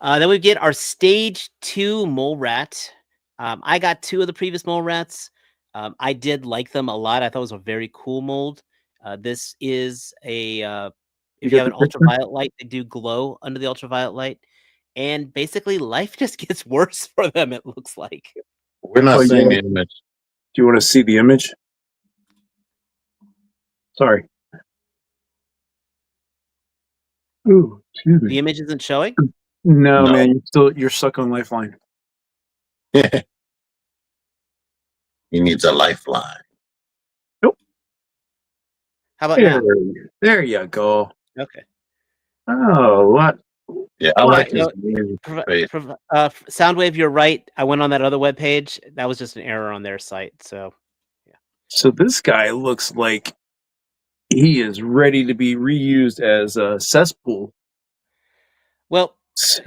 Then we get our Stage 2 Mole Rat. I got 2 of the previous Mole Rats. I did like them a lot. I thought it was a very cool mold. This is a if you have an ultraviolet light, they do glow under the ultraviolet light, and basically life just gets worse for them. It looks like we're not seeing the image. Do you want to see the image? Sorry. Ooh, excuse The me. image isn't showing. No, No. man, you're stuck on Lifeline. He needs a lifeline. Nope. How about now? There you go. Okay. Oh, what? Yeah, I All like right, his no, face. Soundwave, you're right. I went on that other web page. That was just an error on their site. So So this guy looks like he is ready to be reused as a cesspool. well,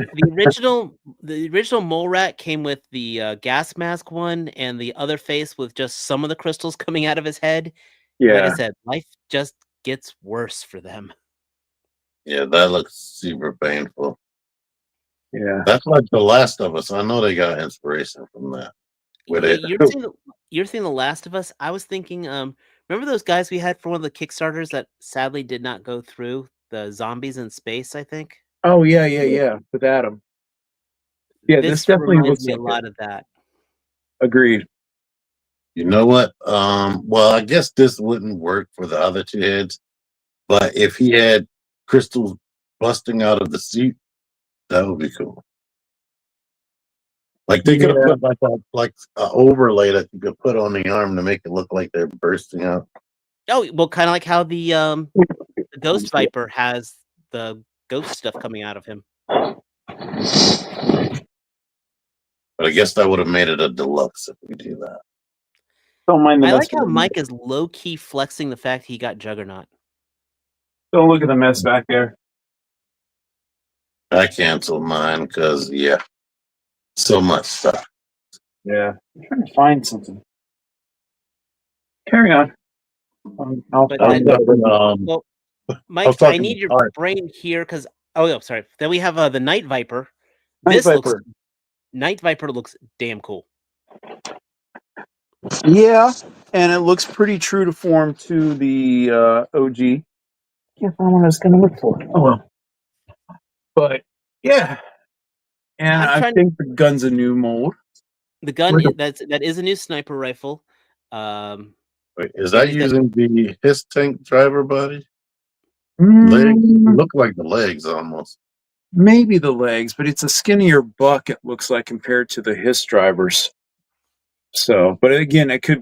the original mole rat came with the gas mask one and the other face with just some of the crystals coming out of his head. And like I Yeah, said, life just gets worse for them. Yeah, that looks super painful. yeah. That's like The Last of Us. I know they got inspiration from that. With it. You're seeing The Last of Us. I was thinking, remember those guys we had for one of the Kickstarters that sadly did not go through? The zombies in space, I think. Oh, yeah. With Adam. Yeah, this This definitely reminds looks me a like it. lot of that. Agreed. You know what? Well, I guess this wouldn't work for the other two heads, but if he had crystals busting out of the suit, that would be cool. Like they could have Yeah. put like a overlay that you could put on the arm to make it look like they're bursting out. Oh, well, kind of like how the Ghost Viper has the ghost stuff coming out of him. But I guess that would have made it a deluxe if we do that. Don't mind the I mess. like how Mike is low key flexing the fact he got Juggernaut. Don't look at the mess back there. I canceled mine because so much stuff. Yeah, I'm trying to find something. Carry on. But I Mike, was I talking need to your Art. brain here because sorry. Then we have the Night Viper. Night Viper looks damn cool. Yeah, and it looks pretty true to form to the OG. Can't find what I was going to look for. Oh well. But yeah, and I'm I trying. think the gun's a new mold. The gun Where that is a new sniper rifle. Wait, is and that he's got using the his tank driver body? Legs Mm, look like the legs almost. maybe the legs, but it's a skinnier buck. It looks like compared to the Hiss drivers. So, but again, it could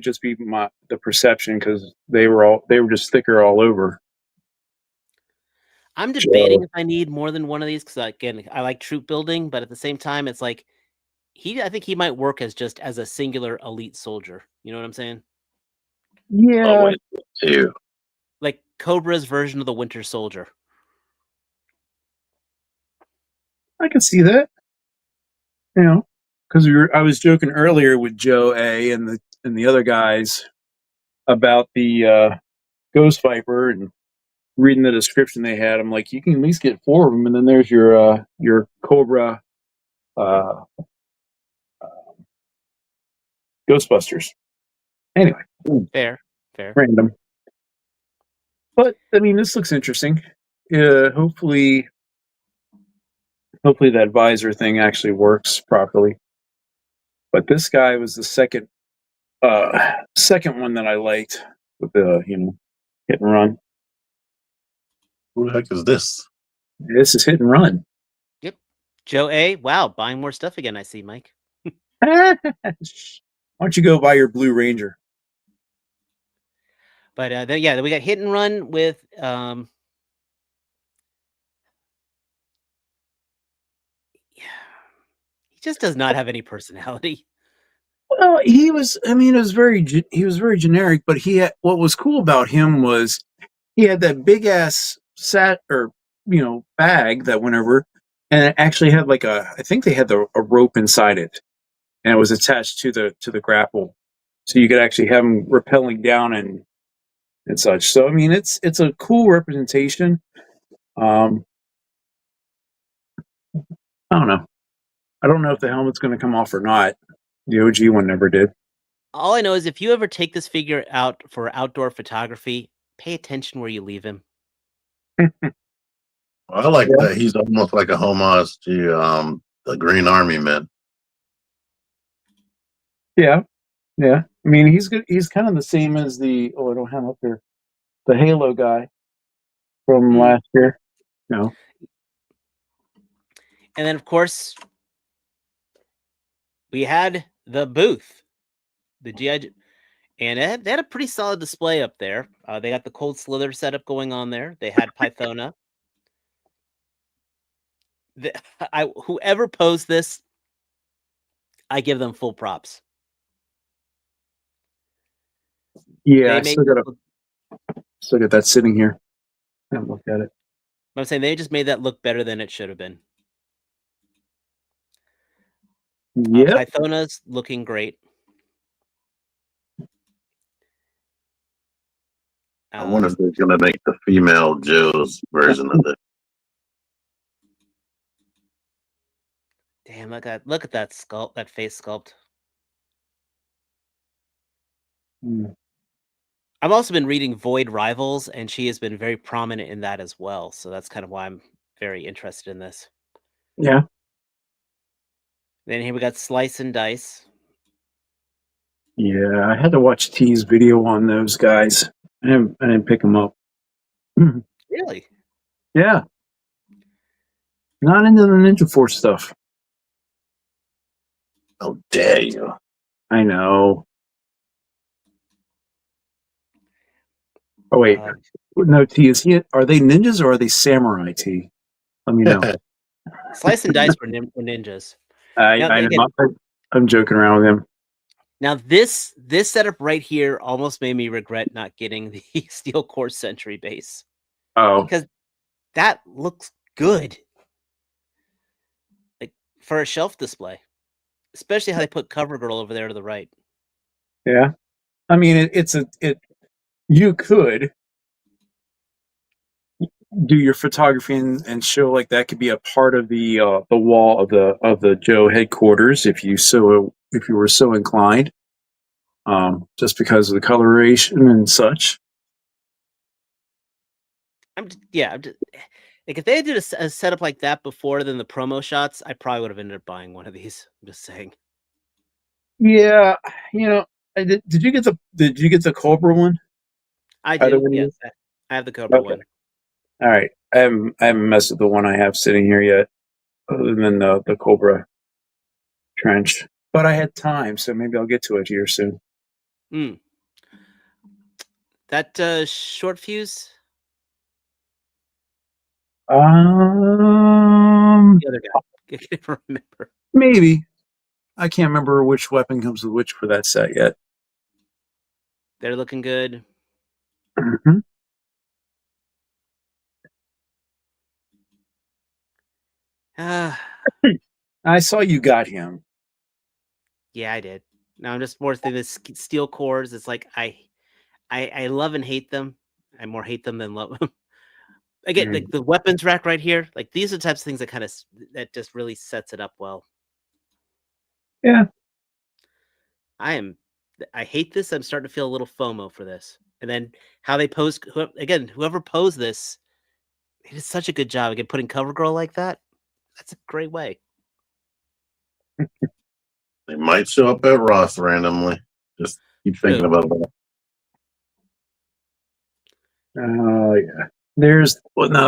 just be the perception because they were just thicker all over. I'm debating if I need more than one of these because again, I like troop building, but at the same time, it's like I think he might work as just as a singular elite soldier. You know what I'm saying? Yeah, Wait, too. Like Cobra's version of the Winter Soldier. I can see that. You know, because I was joking earlier with Joe A and the other guys about the Ghost Viper and reading the description they had. I'm like, you can at least get 4 of them, and then there's your Cobra uh, Ghostbusters. Anyway, Fair. random. But I mean, this looks interesting. Hopefully that visor thing actually works properly. But this guy was the second one that I liked with the hit and run. Who the heck is this? This is hit and run. Yep. Joe A. Wow, buying more stuff again. I see, Mike. Why don't you go buy your Blue Ranger? But then we got hit and run with he just does not have any personality. Well, he was. I mean, he was very generic. But what was cool about him was he had that big ass bag that went over, and it actually had I think they had a rope inside it, and it was attached to the grapple, so you could actually have him rappelling down and such. So I mean, it's a cool representation. I don't know. I don't know if the helmet's going to come off or not. The OG one never did. All I know is if you ever take this figure out for outdoor photography, pay attention where you leave him. I like that he's almost like a homage to the Green Army men. Yeah, Yeah, I mean he's good. He's kind of the same as I don't have up there, the Halo guy from last year. No. And then, of course, we had the booth, the GI, and they had a pretty solid display up there. They got the Cold Slither setup going on there. They had Pythona. Whoever posed this, I give them full props. Yeah, They I made still got that sitting here. I haven't looked at it. I'm saying they just made that look better than it should have been. Yeah. Pythona's looking great. I wonder if they're going to make the female Joe's version of it. Damn, look at that sculpt, that face sculpt. I've also been reading Void Rivals, and she has been very prominent in that as well. So that's kind of why I'm very interested in this. Yeah. Then here we got Slice and Dice. Yeah, I had to watch T's video on those guys. I didn't pick them up. Really? Yeah. Not into the Ninja Force stuff. How dare you? I know. Oh wait, no, T, are they ninjas or are they samurai, T? Let me know. Slice and Dice were ninjas. I'm joking around with him. Now this setup right here almost made me regret not getting the Steel Core Sentry base. Oh, because that looks good, like for a shelf display, especially how they put CoverGirl over there to the right. Yeah, I mean you could do your photography and show like that could be a part of the wall of the Joe headquarters if you were so inclined, just because of the coloration and such. Like if they did a setup like that before than the promo shots, I probably would have ended up buying one of these. I'm just saying. Yeah, did you get the Cobra one? I do. Yes, I have the Cobra one. All right, I haven't messed with the one I have sitting here yet, other than the Cobra trench. But I had time, so maybe I'll get to it here soon. That short fuse. The other guy. I can't remember. Maybe. I can't remember which weapon comes with which for that set yet. They're looking good. Mm-hmm. I saw you got him. Yeah, I did. Now I'm just more thinking this steel cores. It's like I love and hate them. I more hate them than love them. Again, like the weapons rack right here, like these are the types of things that just really sets it up well. Yeah. I hate this. I'm starting to feel a little FOMO for this. And then how they pose, whoever posed this, they did such a good job. Again, putting CoverGirl like that, that's a great way. They might show up at Ross randomly. Just keep thinking about that. Oh yeah. No,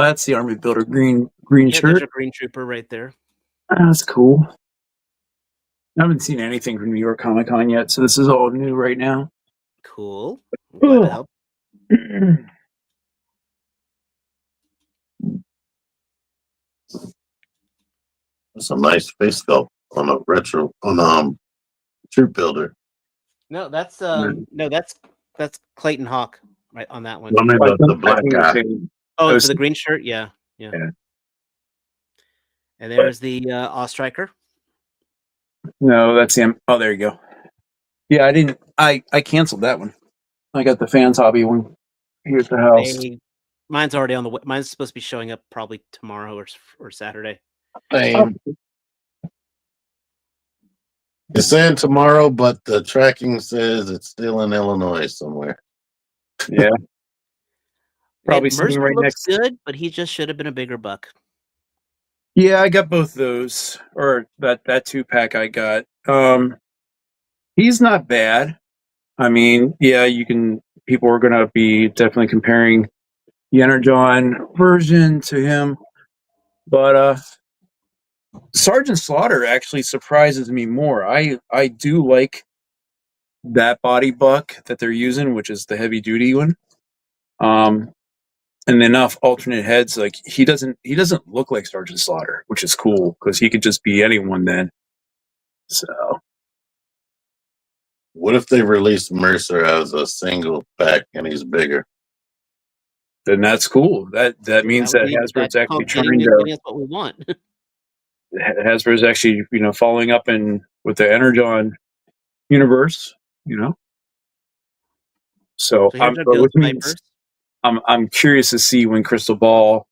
that's the Army Builder green shirt. There's a green trooper right there. That's cool. I haven't seen anything from New York Comicon yet, so this is all new right now. Cool. I'm glad to help. That's a nice face sculpt on a retro troop builder. No, that's that's Clayton Hawk right on that one. I mean, the black guy. Oh, for the green shirt, yeah. And there's the Ostriker. No, that's him. Oh, there you go. Yeah, I didn't. I canceled that one. I got the Fans Hobby one here at the house. Mine's already on the way. Mine's supposed to be showing up probably tomorrow or Saturday. It's saying tomorrow, but the tracking says it's still in Illinois somewhere. Yeah. Probably Mercer right looks good, but he just should have been a bigger buck. Yeah, I got both those, or that 2-pack I got. He's not bad. I mean, yeah, you can. People are going to be definitely comparing the Energon version to him, but Sergeant Slaughter actually surprises me more. I do like that body buck that they're using, which is the heavy duty one. And enough alternate heads, like he doesn't look like Sergeant Slaughter, which is cool because he could just be anyone then. So What if they release Mercer as a single pack and he's bigger? then that's cool. That means that Hasbro's actually trying getting us what we want. Hasbro's actually, following up in with the Energon universe, So, So here's our Ghost Vipers. I'm curious to see when Crystal Ball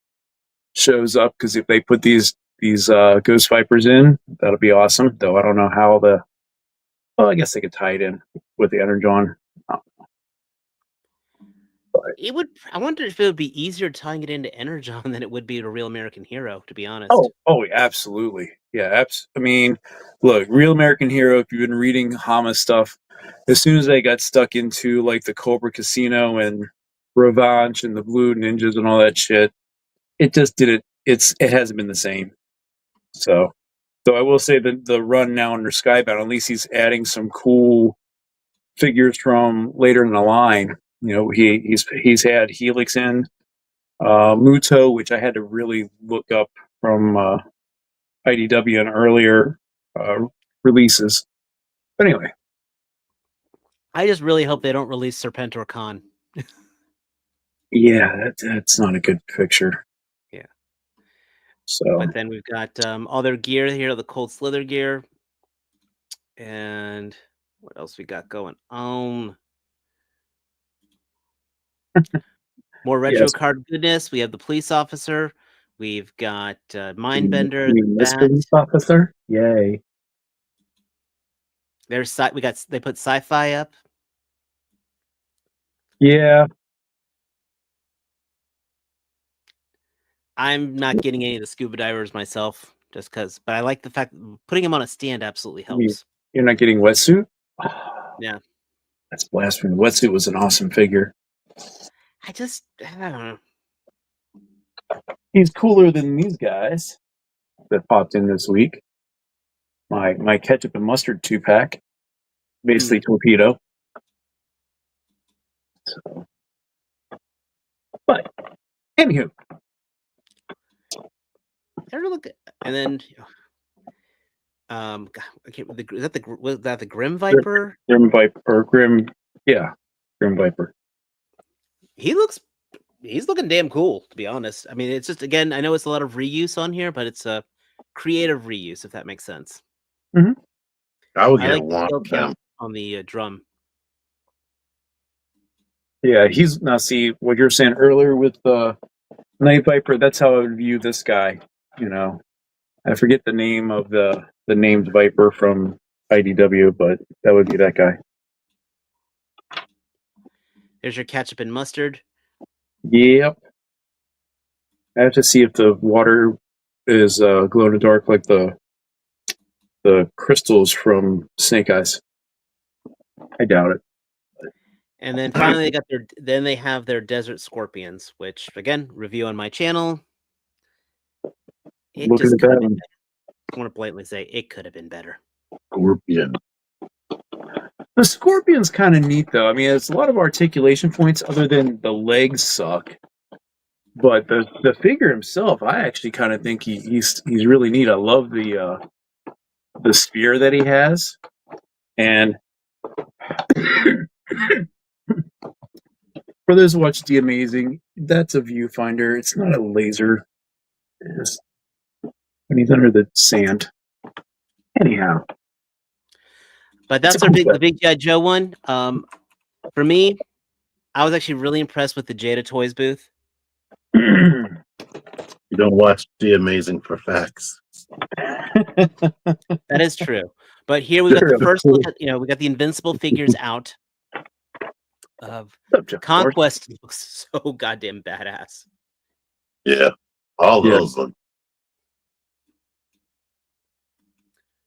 shows up, because if they put these Ghost Vipers in, that'll be awesome. Though I don't know how I guess they could tie it in with the Energon. It would. I wonder if it would be easier tying it into Energon than it would be to Real American Hero. To be honest. Oh, absolutely. Yeah, I mean, look, Real American Hero. If you've been reading Hama stuff, as soon as they got stuck into like the Cobra Casino and Revanche and the Blue Ninjas and all that shit, it just didn't. It hasn't been the same. So I will say that the run now under Skybound, at least he's adding some cool figures from later in the line. He's had Helix in, Muto, which I had to really look up from IDW and earlier releases. But anyway, I just really hope they don't release Serpentor Khan. Yeah, that's not a good picture. Yeah. So, but then we've got all their gear here, the Cold Slither gear, and what else we got going on? More retro card goodness. We have the police officer. We've got Mindbender. This police officer, yay! They put sci-fi up. Yeah. I'm not getting any of the scuba divers myself, just because. But I like the fact that putting them on a stand absolutely helps. You're not getting Wetsuit? Yeah. That's blasphemy. Wetsuit was an awesome figure. I don't know. He's cooler than these guys that popped in this week. My ketchup and mustard 2-pack. Basically Torpedo. So. But, anywho. Look, and then is that the Grim Viper? Grim Viper, Grim Viper. He's looking damn cool, to be honest. I mean, it's just, again, I know it's a lot of reuse on here, but it's a creative reuse, if that makes sense. Mm-hmm. I would get like one the count on the drum. Yeah, see what you're saying earlier with the Night Viper. That's how I would view this guy. I forget the name of the named Viper from IDW, but that would be that guy. There's your ketchup and mustard. Yep. I have to see if the water is glow in the dark like the crystals from Snake Eyes. I doubt it. And then finally, they have their Desert Scorpions, which again, review on my channel. It just could have been better. I want to blatantly say it could have been better. Scorpion. The Scorpion's kind of neat, though. I mean, it's a lot of articulation points other than the legs suck. But the figure himself, I actually kind of think he's really neat. I love the spear that he has. And for those who watch The Amazing, that's a viewfinder. It's not a laser. It's when he's under the sand. Anyhow. But that's the big G.I. Joe one. For me, I was actually really impressed with the Jada Toys booth. You don't watch The Amazing for facts. That is true. But here we got the first look at, we got the Invincible figures out. Conquest looks so goddamn badass. Yeah, all those look.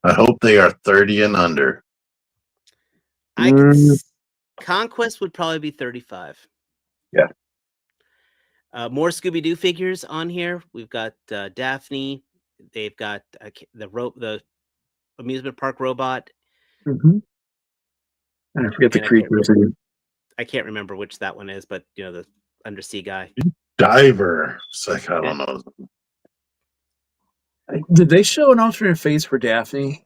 I hope they are 30 and under. I could. Mm. Conquest would probably be 35. Yeah. More Scooby Doo figures on here. We've got Daphne. They've got the amusement park robot. Mm-hmm. And I forget the And creatures. I can't remember which that one is, but the undersea guy. Diver. It's like, I don't know. Did they show an alternate face for Daphne?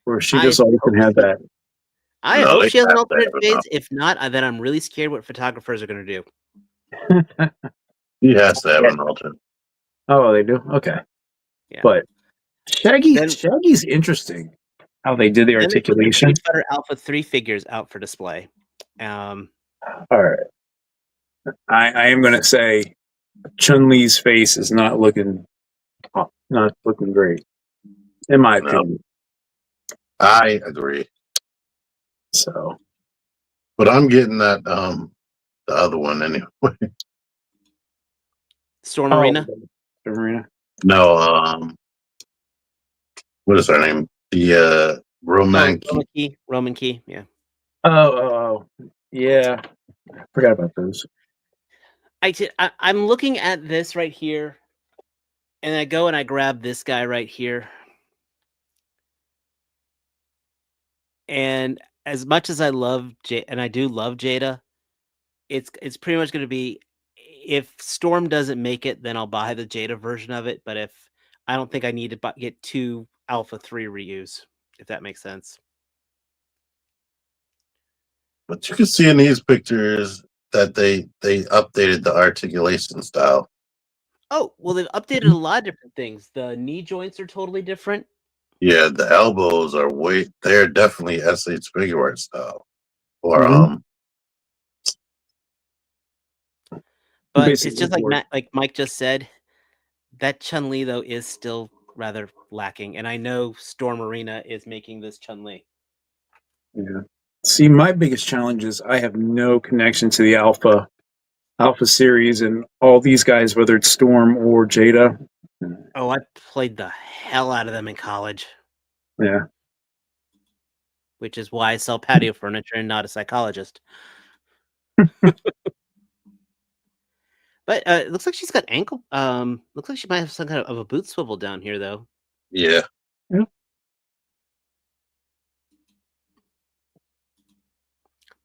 Or she just always hope had that? I No, hope they she has an have to alternate have it face. now. If not, then I'm really scared what photographers are going to do. He has to have an alternate. Oh, they do? Okay. Yeah. But Then Shaggy's interesting. How they did the they put the articulation. Street Fighter Alpha 3 figures out for display. All right. I am going to say Chun-Li's face is not looking great, in my opinion. I agree. So, But I'm getting that the other one anyway. Storm Arena. Arena. No, what is her name? The Roman Roman Key. Yeah. Oh, yeah. I forgot about those. I'm looking at this right here, and I go and I grab this guy right here. And as much as I love and I do love Jada, it's pretty much going to be, if Storm doesn't make it, then I'll buy the Jada version of it. But if I don't think I need to get 2 Alpha 3 reuse, if that makes sense. But you can see in these pictures that they updated the articulation style. Oh, well, they've updated a lot of different things. The knee joints are totally different. Yeah, the elbows are they're definitely SH figure art style. Or But basically, it's just like Mike just said, that Chun-Li though is still rather lacking, and I know Storm Arena is making this Chun-Li. Yeah. See, my biggest challenge is I have no connection to the Alpha series and all these guys, whether it's Storm or Jada. Oh, I played the hell out of them in college. Yeah. Which is why I sell patio furniture and not a psychologist. But it looks like she's got ankle. Looks like she might have some kind of a boot swivel down here, though. yeah.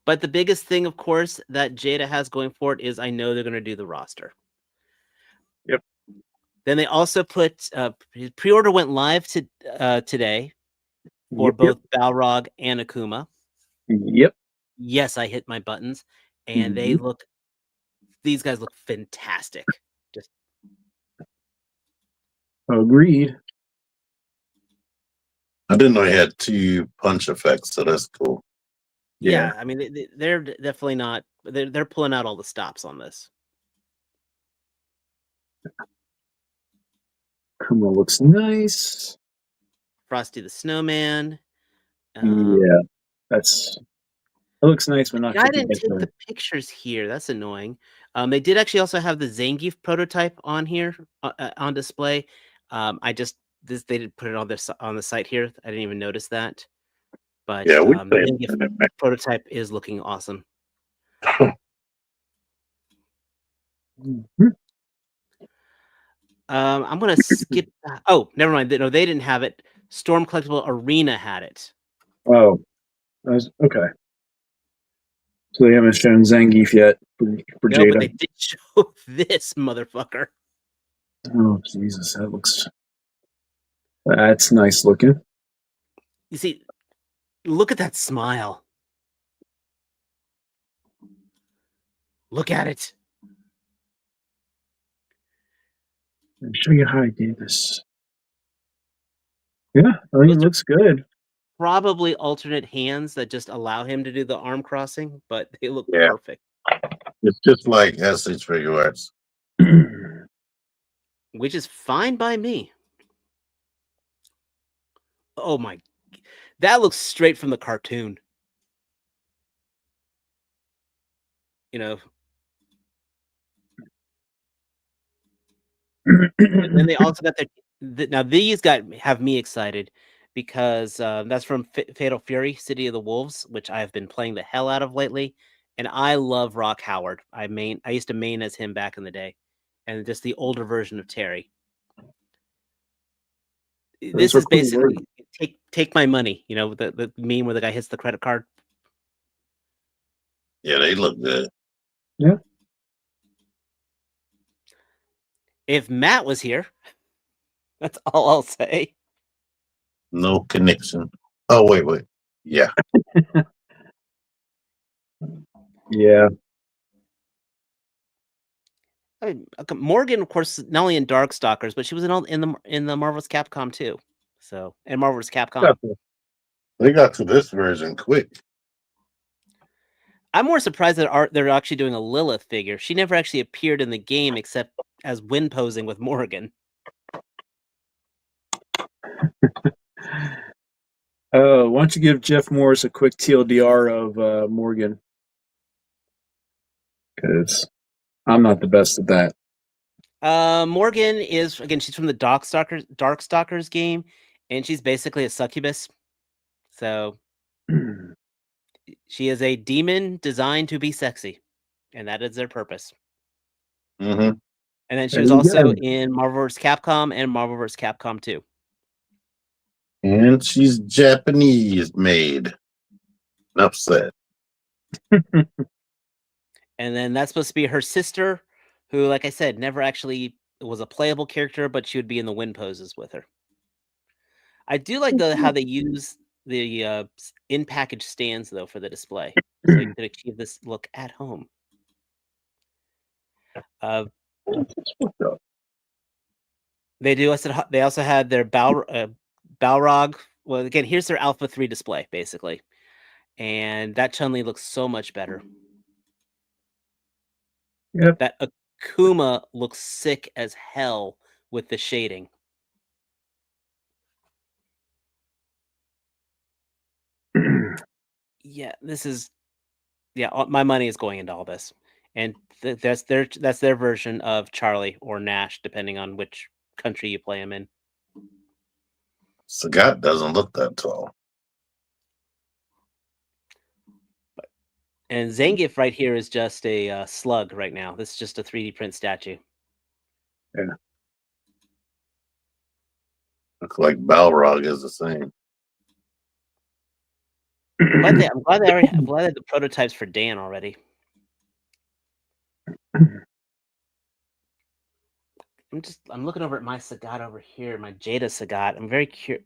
But the biggest thing, of course, that Jada has going for it is I know they're going to do the roster. Yep. Then they also put his pre-order went live today for both Balrog and Akuma. Yep. Yes, I hit my buttons, and these guys look fantastic. Just agreed. I didn't know he had 2 punch effects, so that's cool. Yeah, I mean they're definitely not. They're pulling out all the stops on this. Akuma looks nice. Frosty the Snowman. Yeah, it looks nice, but not. I didn't take the pictures here. That's annoying. They did actually also have the Zangief prototype on here on display. They didn't put it on the site here. I didn't even notice that. But Yeah, the Zangief prototype is looking awesome. I'm gonna skip. Oh, never mind. No, they didn't have it. Storm Collectible Arena had it. Oh, okay. So they haven't shown Zangief yet for No, Jada. but they did show this motherfucker. Oh Jesus, that's nice looking. You see, look at that smile. Look at it. Let me show you how I did this. Yeah, I think it looks good. Probably alternate hands that just allow him to do the arm crossing, but they look perfect. It's just like SH figure arts. Which is fine by me. Oh my, that looks straight from the cartoon. You know. And then they also got now these have me excited. because that's from Fatal Fury, City of the Wolves, which I've been playing the hell out of lately, and I love Rock Howard. I used to main as him back in the day, and just the older version of Terry. This is basically take my money. You know, the meme where the guy hits the credit card. Yeah, they look good. Yeah. If Matt was here, that's all I'll say. No connection. Oh, wait. Yeah. Yeah. I mean, Morgan, of course, not only in Darkstalkers, but she was in the Marvel's Capcom too. So, and Marvel's Capcom. They got to this version quick. I'm more surprised that they're actually doing a Lilith figure. She never actually appeared in the game except as wind posing with Morgan. Why don't you give Jeff Morris a quick TLDR of Morgan? Because I'm not the best at that. Morgan is, again, she's from the Darkstalkers game, and she's basically a succubus. So she is a demon designed to be sexy, and that is their purpose. Mm-hmm. And then she was also in Marvel vs. Capcom and Marvel vs. Capcom 2. And she's Japanese made. Enough said. And then that's supposed to be her sister, who, like I said, never actually was a playable character, but she would be in the wind poses with her. I do like how they use the in-package stands, though, for the display. So you can achieve this look at home. They also had their Balrog. Well, again, here's their Alpha 3 display, basically. And that Chun-Li looks so much better. Yep. That Akuma looks sick as hell with the shading. Yeah, this is... Yeah, my money is going into all this. And that's their version of Charlie or Nash, depending on which country you play him in. Sagat doesn't look that tall. And Zangief right here is just a slug right now. This is just a 3D print statue. Yeah. Looks like Balrog is the same. I'm glad they had the prototypes for Dan already. I'm looking over at my Sagat over here, my Jada Sagat. I'm very curious.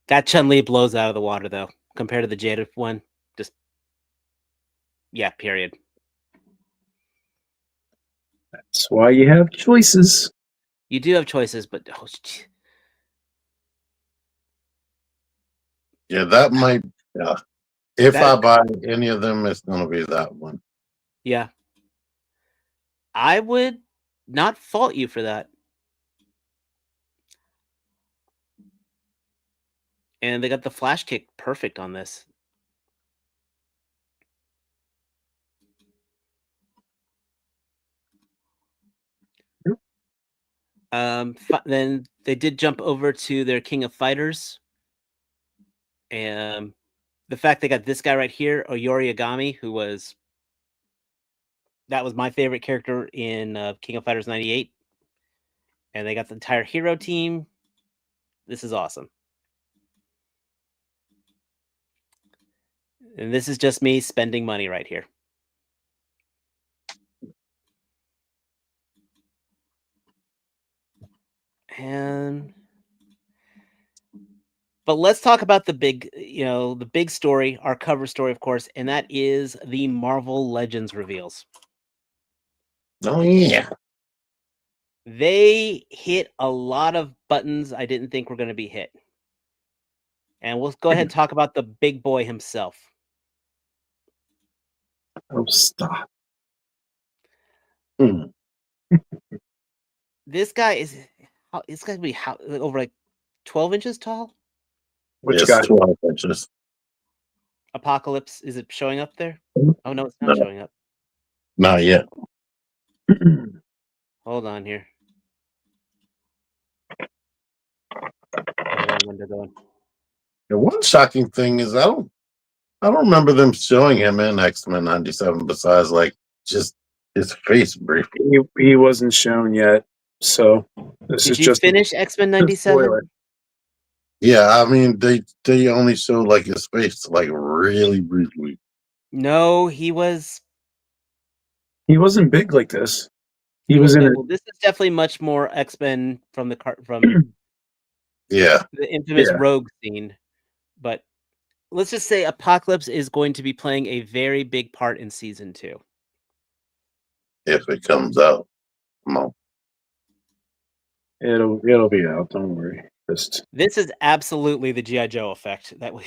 That Chun-Li blows out of the water, though, compared to the Jada one. Just, yeah, period. That's why you have choices. You do have choices, but yeah, that might. Yeah, if I buy any of them, it's going to be that one. Yeah, I would not fault you for that. And they got the flash kick perfect on this. Then they did jump over to their King of Fighters. And the fact they got this guy right here, Oyori Agami, that was my favorite character in King of Fighters 98. And they got the entire hero team. This is awesome. And this is just me spending money right here. But let's talk about the big story, our cover story, of course, and that is the Marvel Legends reveals. Oh, yeah. They hit a lot of buttons I didn't think were going to be hit. And we'll go ahead and talk about the big boy himself. Oh, stop. This guy it's going to be over like 12 inches tall? Which guy? 12 inches. Apocalypse, is it showing up there? Oh, no, it's not showing up. Not yet. Hold on here. showing when they're going. The one shocking thing is I don't remember them showing him in X-Men 97 besides like just his face briefly. He wasn't shown yet, so this Did is you just finish X-Men a spoiler. 97? Yeah, I mean they only showed like his face like really briefly. No, he was. He wasn't big like this. He was in it. Well, this is definitely much more X-Men from from Yeah. the infamous Yeah. Rogue scene. But let's just say Apocalypse is going to be playing a very big part in season 2. If it comes out. Come on. It'll be out. Don't worry. Just This is absolutely the G.I. Joe effect that we.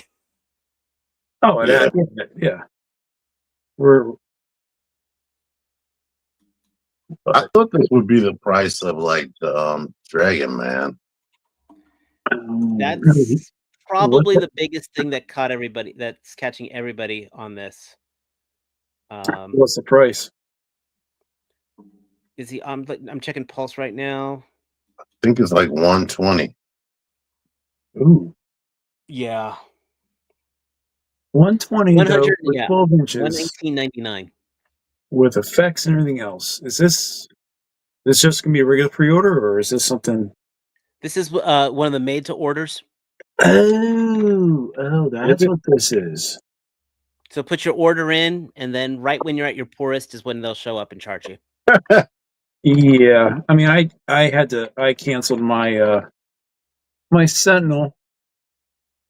oh Yeah. yeah. We're I thought this would be the price of like the Dragon Man. That's probably the biggest thing that caught everybody. That's catching everybody on this. What's the price? Is he? I'm checking Pulse right now. I think it's like 120. Ooh, Yeah, 120 though, 100. for Yeah, 12 inches 119.99. with effects and everything else. Is this just gonna be a regular pre-order, or is this something? This is one of the made to orders. Oh, that's what this is. So put your order in, and then right when you're at your poorest is when they'll show up and charge you. Yeah, I mean, I canceled my my Sentinel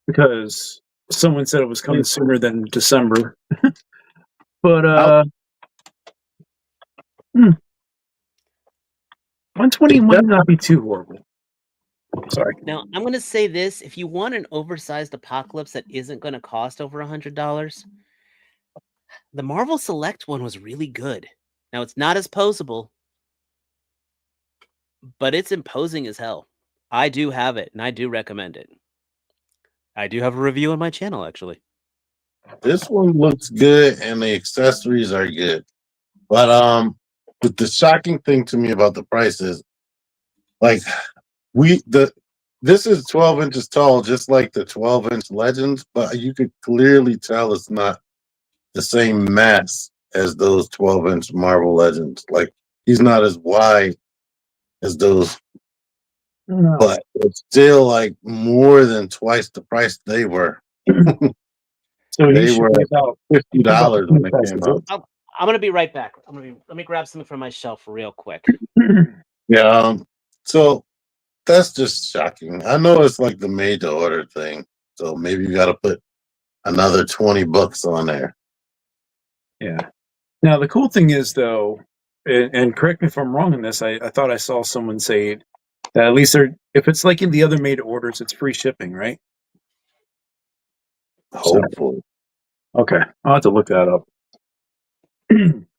because someone said it was coming sooner than December. But 120 might not be too horrible. Sorry. Now I'm going to say this: if you want an oversized Apocalypse that isn't going to cost over $100, the Marvel Select one was really good. Now it's not as posable, but it's imposing as hell. I do have it, and I do recommend it. I do have a review on my channel, actually. This one looks good and the accessories are good. But the shocking thing to me about the price is like this is 12 inches tall, just like the 12-inch Legends, but you could clearly tell it's not the same mass as those 12-inch Marvel Legends. Like he's not as wide as those, No. but it's still like more than twice the price they were. So They were about $50 when they came out. I'm going to be right back. Let me grab something from my shelf real quick. Yeah. So that's just shocking. I know it's like the made to order thing. So maybe you got to put another $20 on there. Yeah. Now the cool thing is though, and correct me if I'm wrong in this, I thought I saw someone say that at least if it's like in the other made orders, it's free shipping, right? Hopefully. So, okay. I'll have to look that up.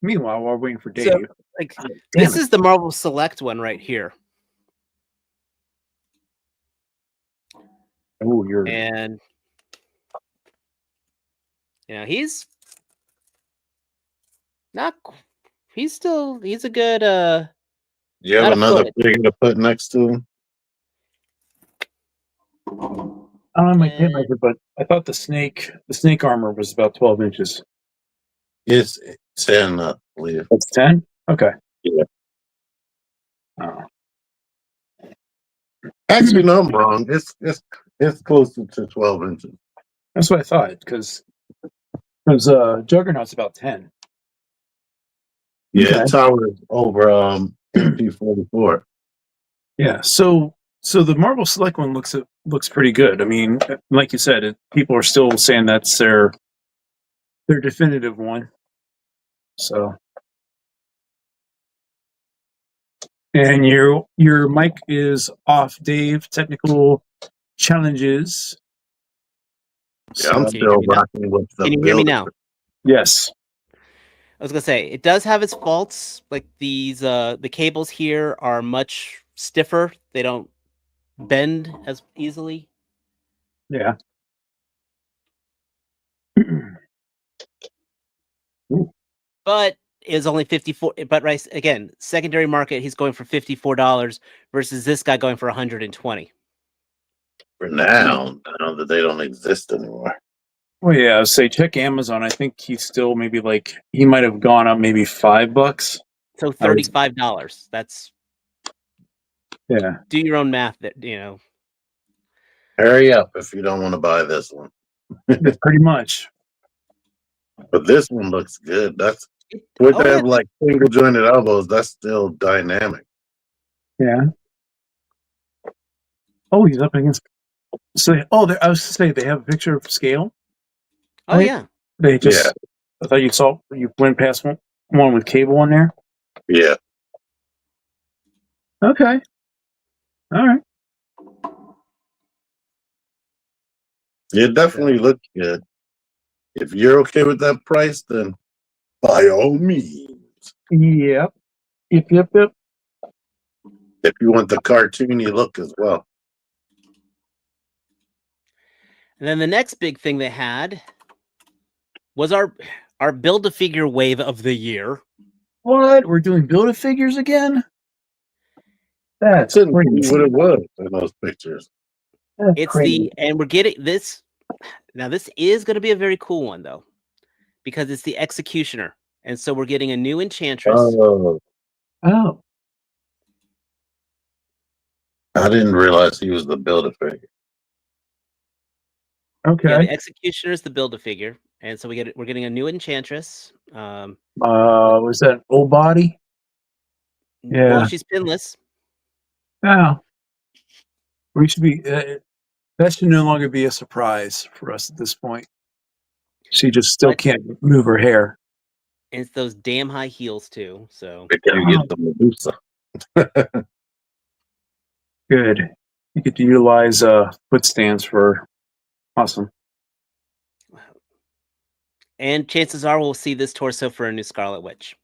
Meanwhile, while we're waiting for Dave. So, like, this is the Marvel Select one right here. Oh, you're and he's not. He's a good. You have another figure to put next to him? I might hit measure, but I thought the snake armor was about 12 inches. It's 10, I believe. It's 10? Okay. Yeah. Oh. Actually, no, I'm wrong. It's closer to 12 inches. That's what I thought, because Juggernaut's about 10. Yeah, Okay. it towers over MP44. Yeah, so the Marvel Select one looks pretty good. I mean, like you said, people are still saying that's their definitive one. So, and your mic is off, Dave. Technical challenges. Yeah, I'm still rocking with the Can you hear me now? Yes. I was gonna say it does have its faults. Like these, the cables here are much stiffer. They don't bend as easily. Yeah. But is only 54. But right again, secondary market, he's going for $54 versus this guy going for 120. for now that they don't exist anymore. Well, yeah, say check Amazon. I think he's still maybe like he might have gone up maybe $5. So $35. That's Yeah. Do your own math. That Hurry up if you don't want to buy this one. Pretty much. But this one looks good. That's Oh, they yeah. have like single jointed elbows. That's still dynamic. Yeah. Oh, he's up against. So, I was to say they have a picture of scale. Oh, right? yeah. They just. I thought you went past one with cable on there. Yeah. Okay. All right. It definitely looks good. If you're okay with that price, then by all means. Yep. Yep. If you want the cartoony look as well. And then the next big thing they had was our Build-A-Figure wave of the year. What? We're doing Build-A-Figures again? That's Couldn't crazy. see what it was in those pictures. It's and we're getting this. Now, this is going to be a very cool one, though, because it's the Executioner. And so we're getting a new Enchantress. Oh. I didn't realize he was the Build-A-Figure. Okay. Yeah, the Executioner is the Build-A-Figure. And so we're getting a new Enchantress. Was that an old body? Yeah. Well, she's pinless. Oh. We should be. That should no longer be a surprise for us at this point. She just still can't move her hair. And it's those damn high heels, too. So you get the Medusa. Good. You get to utilize foot stands for awesome. And chances are we'll see this torso for a new Scarlet Witch.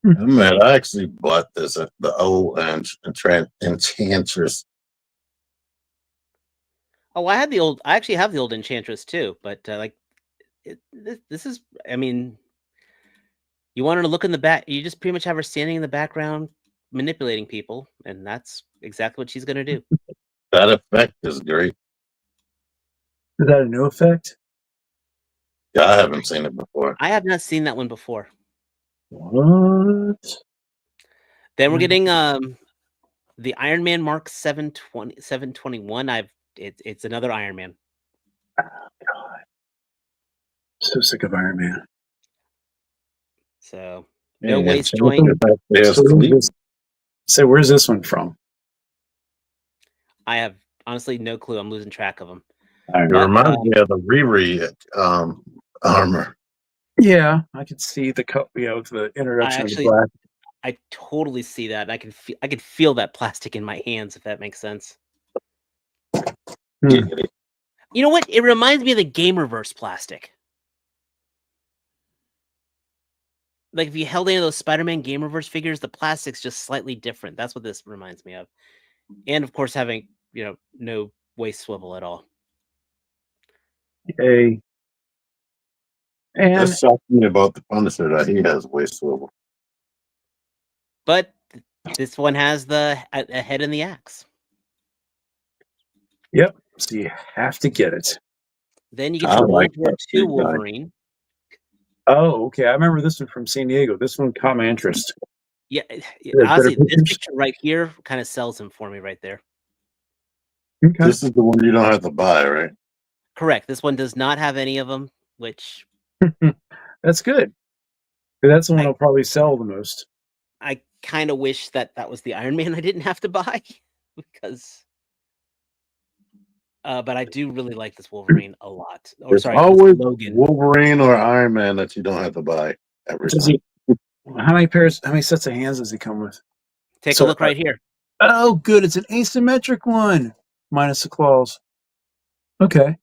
Man, I actually bought this at the old Enchantress. Oh, I actually have the old Enchantress too, but this is, I mean, you want her to look in the back, you just pretty much have her standing in the background manipulating people, and that's exactly what she's going to do. That effect is great. Is that a new effect? Yeah, I haven't seen it before. I have not seen that one before. What? Then we're getting the Iron Man Mark 721. It's another Iron Man. Oh, God. So sick of Iron Man. So no waist joint. So where's this one from? I have honestly no clue. I'm losing track of them. It reminds me of the Riri armor. Yeah, I could see the the introduction of the black. I totally see that. I can feel that plastic in my hands, if that makes sense. You know what? It reminds me of the Gamerverse plastic. Like if you held any of those Spider-Man Gamerverse figures, the plastic's just slightly different. That's what this reminds me of. And of course, having no waist swivel at all. Yay. And that's shocking about the Punisher that he has waist swivel. But this one has a head in the axe. Yep. So you have to get it. Then you get the World War II Wolverine. Oh, okay. I remember this one from San Diego. This one caught my interest. Yeah, honestly, this picture right here kind of sells him for me right there. Okay. This is the one you don't have to buy, right? Correct. This one does not have any of them, which... That's good. That's the one I'll probably sell the most. I kind of wish that was the Iron Man I didn't have to buy, because... but I do really like this Wolverine a lot. There's always Wolverine or Iron Man that you don't have to buy every time. How many sets of hands does he come with? Take a look right here. Oh, good. It's an asymmetric one, minus the claws. Okay.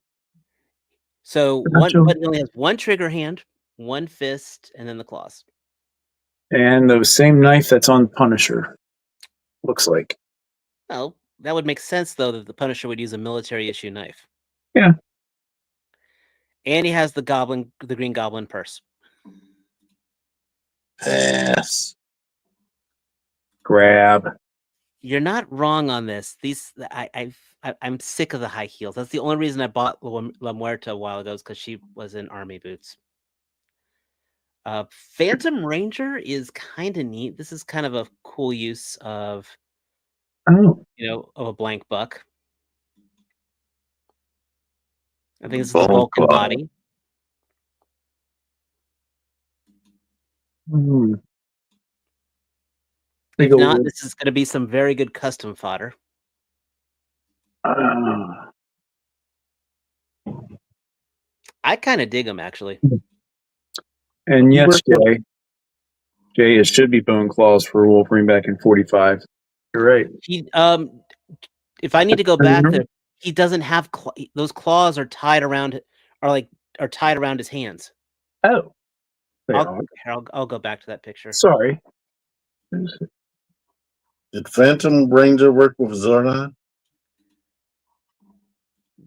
So but it only has one trigger hand, one fist, and then the claws. And the same knife that's on Punisher. Looks like. Well, that would make sense, though, that the Punisher would use a military issue knife. Yeah. And he has the Green Goblin purse. Yes. Grab. You're not wrong on this. I'm sick of the high heels. That's the only reason I bought La Muerta a while ago, is because she was in army boots. Phantom Ranger is kind of neat. This is kind of a cool use of, Oh, of a blank buck. I think this is the Vulcan Vulcan body. If not, this is going to be some very good custom fodder. I kind of dig them, actually. And yes, Jay, it should be bone claws for Wolverine back in 45. You're right. He, if I need to go back there, he doesn't have those claws are tied around, are tied around his hands. Oh, I'll go back to that picture. Sorry. Did Phantom Ranger work with Zordon?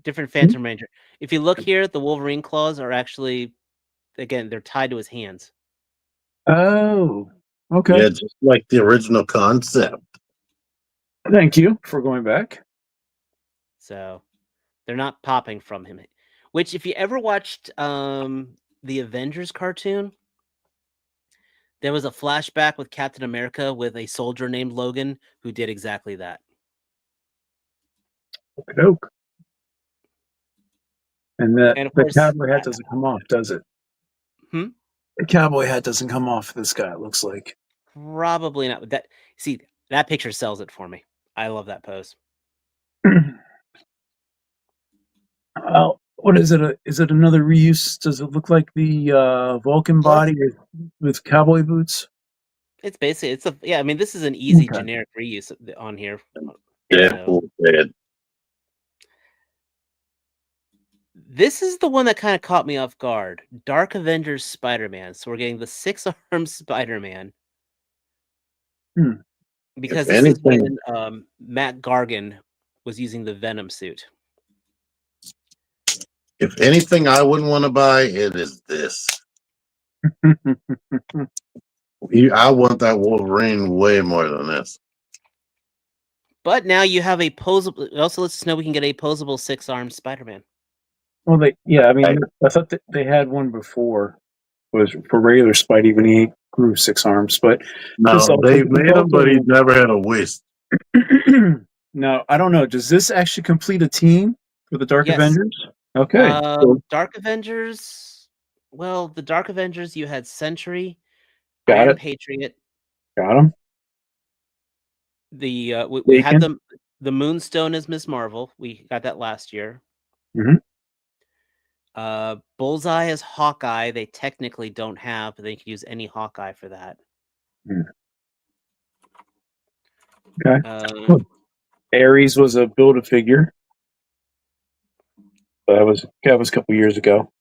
Different Phantom Ranger. If you look here, the Wolverine claws are actually, again, they're tied to his hands. Oh, okay. Yeah, just like the original concept. Thank you for going back. So they're not popping from him. Which, if you ever watched the Avengers cartoon, there was a flashback with Captain America with a soldier named Logan who did exactly that. Okay. And of course, the cowboy hat doesn't come off, does it? The cowboy hat doesn't come off this guy, it looks like. Probably not. That picture sells it for me. I love that pose. What is it? Is it another reuse? Does it look like the Vulcan body with cowboy boots? It's basically I mean, this is an easy generic reuse on here. Yeah. This is the one that kind of caught me off guard. Dark Avengers Spider-Man. So we're getting the 6-armed Spider-Man. Because this is when Matt Gargan was using the Venom suit. If anything I wouldn't want to buy, it is this. I want that Wolverine way more than this. But now you have a posable. It also lets us know we can get a posable 6-armed Spider-Man. Well, I thought that they had one before. Was for regular Spidey when he grew 6 arms, but no, they made him, but he never had a waist. No, I don't know. Does this actually complete a team for the Dark Avengers? Okay. Dark Avengers. Well, the Dark Avengers, you had Sentry, Iron Patriot. Got him. We had the Moonstone as Miss Marvel. We got that last year. Bullseye as Hawkeye. They technically don't have, but they can use any Hawkeye for that. Okay. Ares was a Build-A-Figure. That was a couple years ago.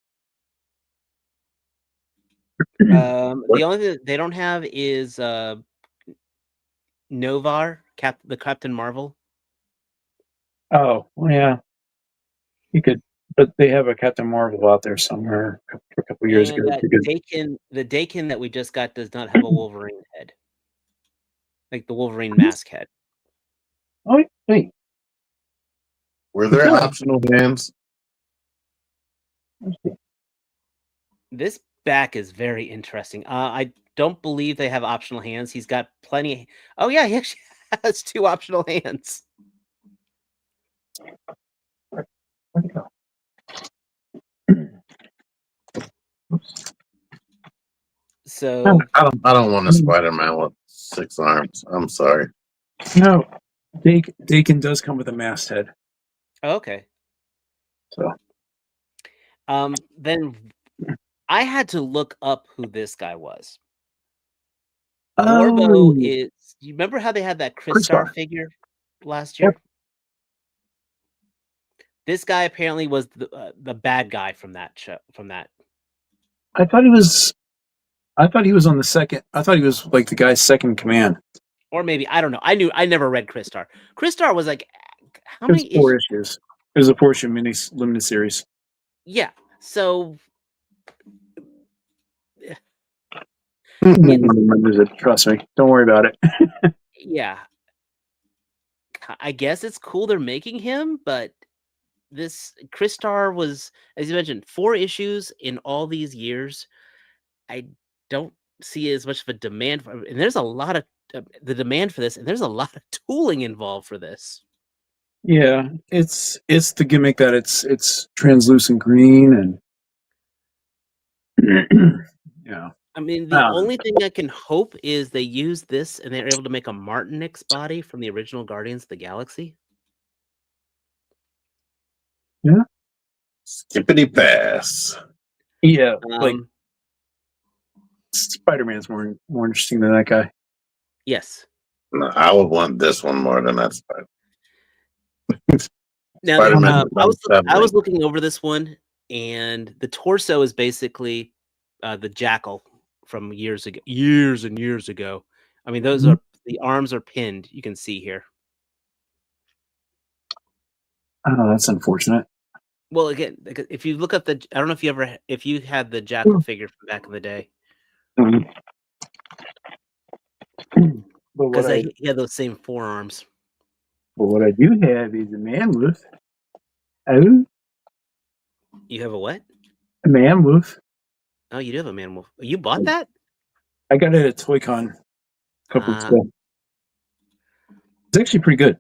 The only thing they don't have is Novar, the Captain Marvel. Oh, well, yeah. You could, but they have a Captain Marvel out there somewhere a couple years ago. The Dakin that we just got does not have a Wolverine head, like the Wolverine mask head. Oh wait, were there optional hands? This back is very interesting. I don't believe they have optional hands. He's got plenty. Oh yeah, he actually has 2 optional hands. Where'd it go? So I don't want a Spider-Man with 6 arms. I'm sorry. No, Dakin does come with a masthead. Okay. So, then I had to look up who this guy was. Morbo is. You remember how they had that Crystar figure last year? Yep. This guy apparently was the bad guy from that show. From that, I thought he was on the second. I thought he was like the guy's second in command. Or maybe I don't know. I never read Crystar. Crystar was like how many 4 issues? It was a portion mini limited series. Yeah. So Trust me. Don't worry about it. Yeah. I guess it's cool they're making him, but this Christar was, as you mentioned, 4 issues in all these years. I don't see as much of a demand for, and there's a lot of the demand for this, and there's a lot of tooling involved for this. Yeah, it's the gimmick that it's translucent green and yeah. I mean, the only thing I can hope is they use this and they're able to make a Martinix body from the original Guardians of the Galaxy. Yeah. Skippity pass. Yeah, like Spider-Man's more interesting than that guy. Yes. No, I would want this one more than that Spider. Now, Spider-Man I was looking over this one, and the torso is basically the Jackal from years and years ago. I mean, those are the arms are pinned. You can see here. Oh, that's unfortunate. Well, again, if you look up the, I don't know if you had the Jackal figure from back in the day, because he had those same forearms. But what I do have is a man wolf. Oh, You have a what? a man wolf. Oh, you do have a man wolf. You bought that? I got it at ToyCon a couple weeks ago. It's actually pretty good.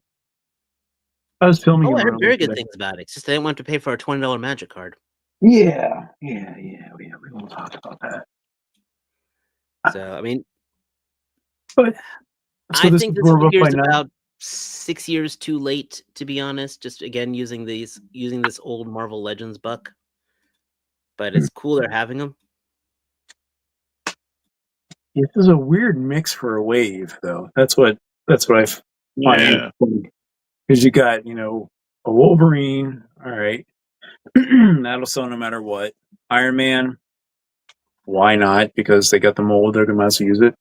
I was filming it. I heard very good things about it. It's just I didn't want to pay for a $20 magic card. Yeah. We won't talk about that. So I mean, but I think this figure is about 6 years too late, to be honest. Just again using this old Marvel Legends buck, but it's cool they're having them. This is a weird mix for a wave, though. That's what I find. Because you got a Wolverine, all right, that'll sell no matter what. Iron Man, why not? Because they got the mold, they're gonna use it.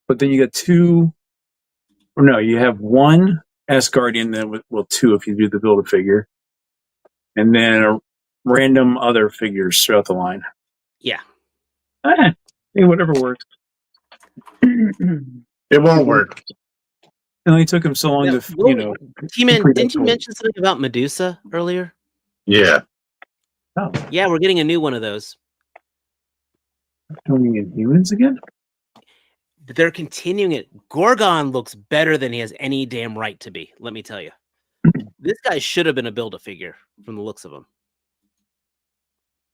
But then you got you have one S-Guardian, then two if you do the Build-A-Figure, and then random other figures throughout the line. Yeah. Whatever works. It won't work. It only took him so long to, T-Man, didn't you mention something about Medusa earlier? Yeah. Oh. Yeah, we're getting a new one of those. Coming in humans again? They're continuing it. Gorgon looks better than he has any damn right to be, let me tell you. This guy should have been a Build-A-Figure from the looks of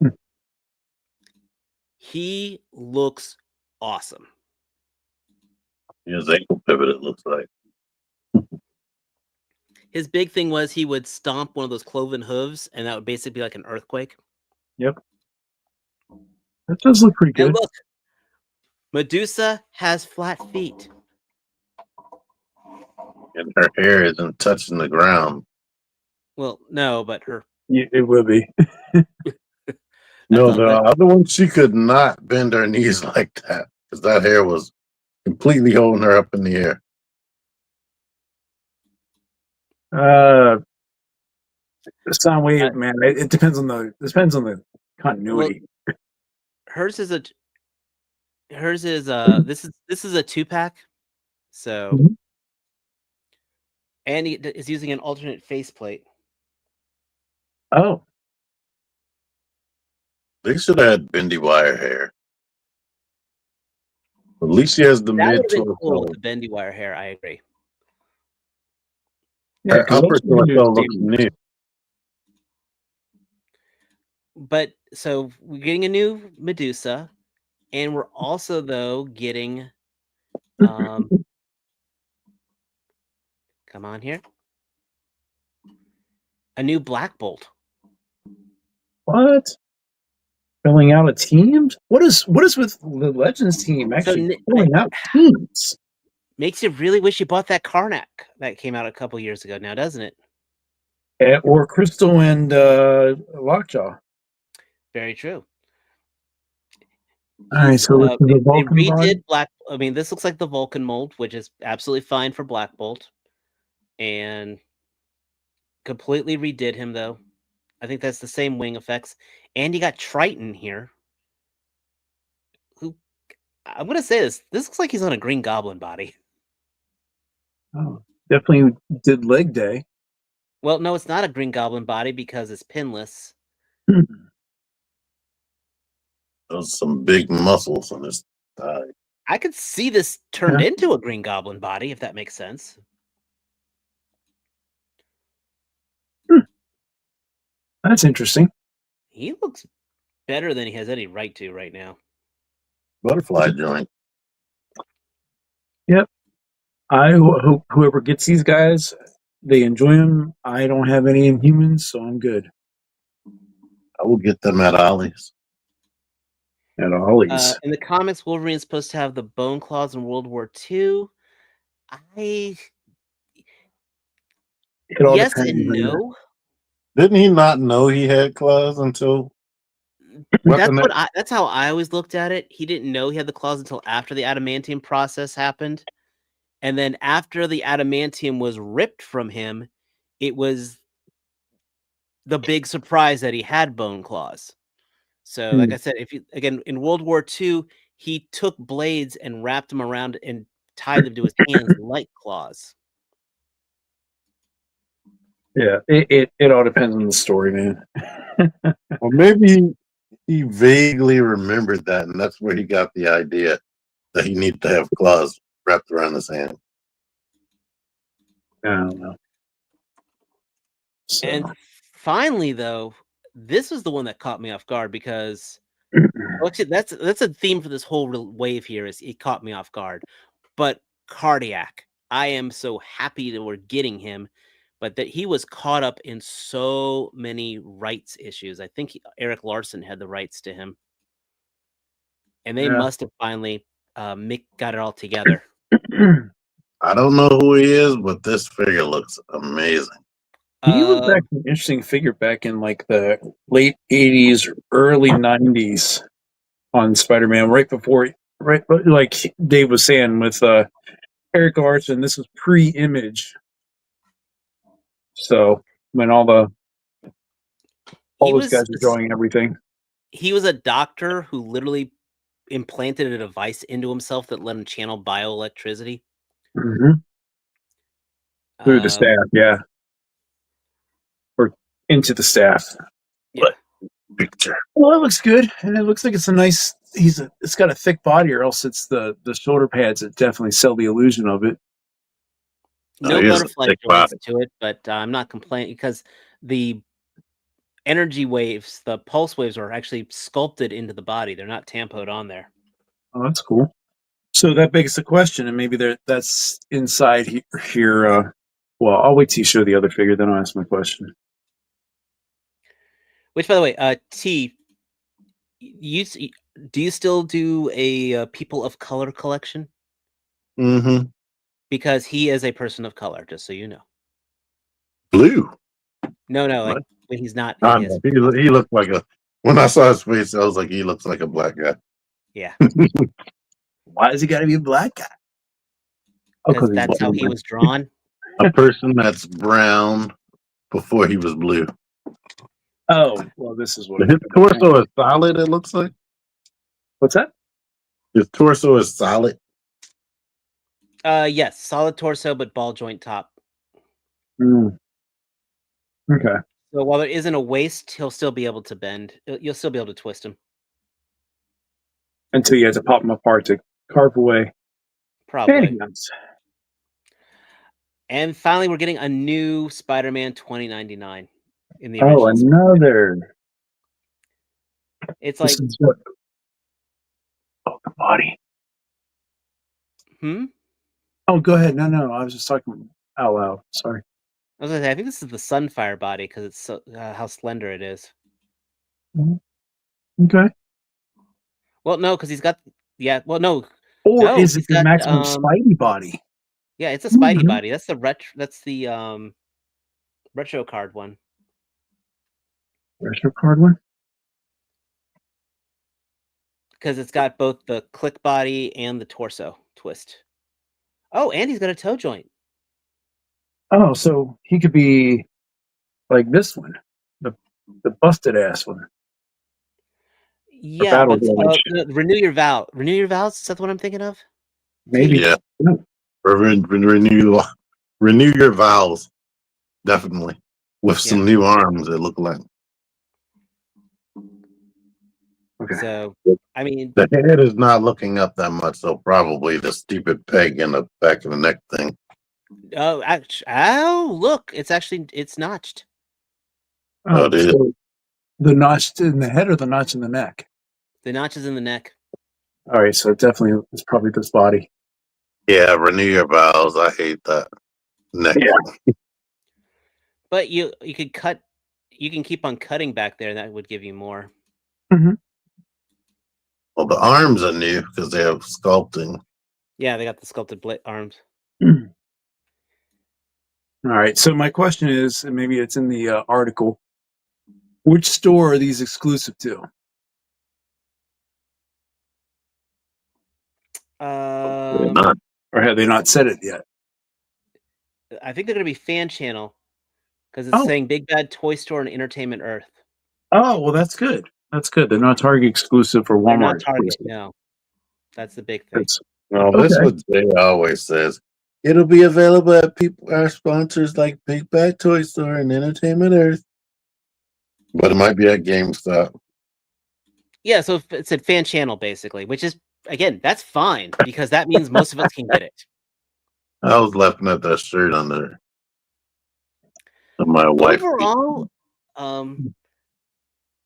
him. He looks awesome. His ankle pivot, it looks like. His big thing was he would stomp one of those cloven hooves, and that would basically be like an earthquake. Yep. That does look pretty good. And look, Medusa has flat feet. And her hair isn't touching the ground. Well, no, but her... It will be. No, the other one, she could not bend her knees like that, because that hair was completely holding her up in the air. The sound wave, man. It depends on the continuity. Well, hers is this is a 2-pack, so and he is using an alternate faceplate. Oh, they should have had bendy wire hair. At least she has the mid torso. Cool with the bendy wire hair. I agree. Yeah, her upper torso looks new. But so we're getting a new Medusa, and we're also though getting come on here, a new Black Bolt. What? Filling out a team? What is with the Legends team actually filling out teams? Makes you really wish you bought that Karnak that came out a couple years ago now, doesn't it? Or Crystal and Lockjaw. Very true. All right, so they redid Black. I mean, this looks like the Vulcan mold, which is absolutely fine for Black Bolt, and completely redid him though. I think that's the same wing effects, and you got Triton here. Who I'm gonna say this looks like he's on a Green Goblin body. Oh, definitely did leg day. Well, no, it's not a Green Goblin body because it's pinless. There's some big muscles on his thigh. I could see this turned Yeah. into a Green Goblin body, if that makes sense. That's interesting. He looks better than he has any right to right now. Butterfly joint. Yep. I hope whoever gets these guys, they enjoy them. I don't have any Inhumans, so I'm good. I will get them at Ollie's. At Ollie's. In the comics, Wolverine's supposed to have the bone claws in World War II. It all Yes depends and on no. Didn't he not know he had claws until That's how I always looked at it. He didn't know he had the claws until after the adamantium process happened. And then after the adamantium was ripped from him, it was the big surprise that he had bone claws. So, like I said, in World War II, he took blades and wrapped them around and tied them to his hands like claws. Yeah, it all depends on the story, man. Well, maybe he vaguely remembered that, and that's where he got the idea that he needed to have claws wrapped around his hand. I don't know. So. And finally, though, this was the one that caught me off guard because actually, that's a theme for this whole wave here. Is it caught me off guard, but Cardiac. I am so happy that we're getting him, but that he was caught up in so many rights issues. I think Eric Larson had the rights to him, and they must have finally Mick got it all together. I don't know who he is, but this figure looks amazing. He was actually an interesting figure back in like the late 80s, early 90s on Spider-Man, right like Dave was saying with Eric Larson. This was pre-Image, so when all those guys were drawing everything. He was a doctor who literally implanted a device into himself that let him channel bioelectricity through the staff, yeah, or into the staff. Yeah. Picture. Well, it looks good, and it looks like it's a nice. It's got a thick body, or else it's the shoulder pads that definitely sell the illusion of it. No butterfly joints to it, but I'm not complaining because the energy waves, the pulse waves, are actually sculpted into the body. They're not tampoed on there. Oh, that's cool. So that begs the question, and maybe that's inside here. Well, I'll wait till you show the other figure, then I'll ask my question. Which, by the way, T, do you still do a people of color collection? Mm-hmm. Because he is a person of color, just so you know. Blue. No, like when he's not. He looked like a. When I saw his face, I was like, he looks like a black guy. Yeah. Why does he got to be a black guy? Because that's how he was drawn. A person that's brown before he was blue. Oh, well, this is what his torso is solid. It looks like. What's that? His torso is solid. Yes, solid torso, but ball joint top. Okay. So while there isn't a waist, he'll still be able to bend. You'll still be able to twist him. Until you have to pop them apart to carve away. Probably. And finally, we're getting a new Spider-Man 2099 in the original. Oh, another. It's like the body. Oh, go ahead. No, I was just talking out loud. Sorry. I was gonna say, I think this is the Sunfire body because it's so how slender it is. Okay. Well, no, because he's got no. Or is it the maximum Spidey body? Yeah, it's a Spidey body. That's the retro card one. Retro card one? Because it's got both the click body and the torso twist. Oh, and he's got a toe joint. Oh, so he could be like this one, the busted ass one. Yeah, but renew your vow. Renew your vows. Is that what I'm thinking of? Maybe. Yeah. Renew Renew your vows, definitely, with some Yeah. new arms. It look like Okay. So, I mean, the head is not looking up that much, so probably the stupid peg in the back of the neck thing. look, it's notched. Oh, it is. So the notch in the head or the notch in the neck? The notch is in the neck. All right, so it definitely is probably this body. Yeah, renew your vows. I hate that neck. Yeah. But you could cut. You can keep on cutting back there, and that would give you more. Mm-hmm. Well, the arms are new because they have sculpting. Yeah, they got the sculpted arms. All right. So my question is, and maybe it's in the article, which store are these exclusive to? They're not. Or have they not said it yet? I think they're going to be fan channel because it's Oh. saying Big Bad Toy Store and Entertainment Earth. Oh, well, that's good. That's good. They're not Target exclusive or They're Walmart not Target. exclusive. No, that's the big thing. No, that's Okay. what Jay always says. It'll be available at our sponsors like Big Bad Toy Store and Entertainment Earth. But it might be at GameStop. Yeah, so it's a fan channel basically, which is again that's fine because that means most of us can get it. I was laughing at that shirt on there. My wife. Overall,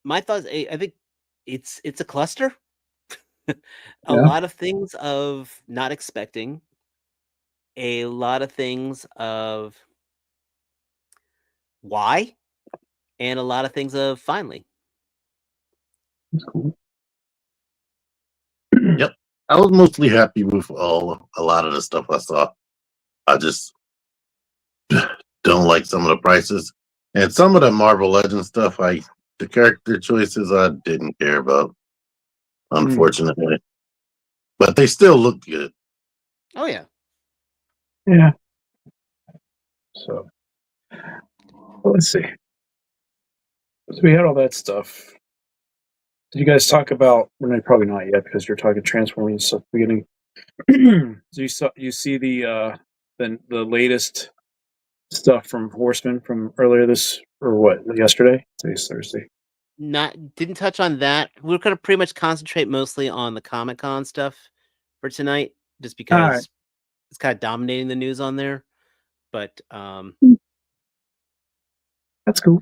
my thoughts. I think it's a cluster. A Yeah. lot of things of not expecting. A lot of things of why, and a lot of things of finally. That's cool. Yep. I was mostly happy with a lot of the stuff I saw. I just don't like some of the prices. And some of the Marvel Legends stuff, the character choices I didn't care about, unfortunately. But they still look good. Oh yeah. Yeah. So, well, let's see. So we had all that stuff. Did you guys talk about? Well, probably not yet because you're talking Transformers stuff at the beginning. So you see the latest stuff from Horseman from earlier this or what yesterday? Today's Thursday. Didn't touch on that. We're gonna pretty much concentrate mostly on the Comicon stuff for tonight, just because it's kind of dominating the news on there. But That's cool.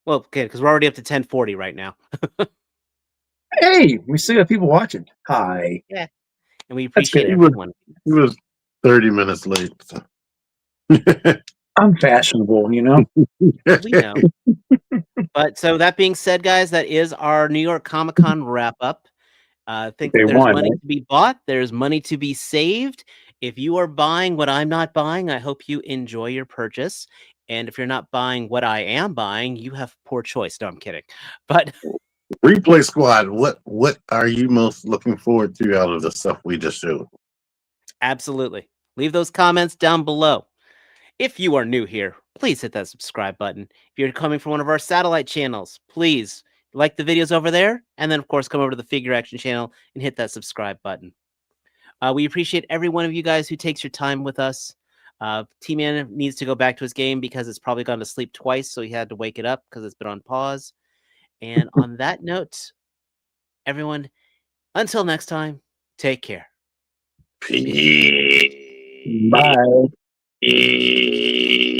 well, okay, because we're already up to 10:40 right now. Hey, we still got people watching. Hi. Yeah, and we That's appreciate good. everyone. He was 30 minutes late. So. I'm fashionable, you know. We know. But so that being said, guys, that is our New York Comic-Con wrap up. I think Day there's one, money right? to be bought. There's money to be saved. If you are buying what I'm not buying, I hope you enjoy your purchase. And if you're not buying what I am buying, you have poor choice. No, I'm kidding. But Replay Squad, what are you most looking forward to out of the stuff we just showed? absolutely. Leave those comments down below. If you are new here, please hit that subscribe button. If you're coming from one of our satellite channels, please like the videos over there. And then, of course, come over to the FigureAction channel and hit that subscribe button. We appreciate every one of you guys who takes your time with us. T-Man needs to go back to his game because it's probably gone to sleep twice, so he had to wake it up because it's been on pause. And on that note, everyone, until next time, take care. Peace. Bye.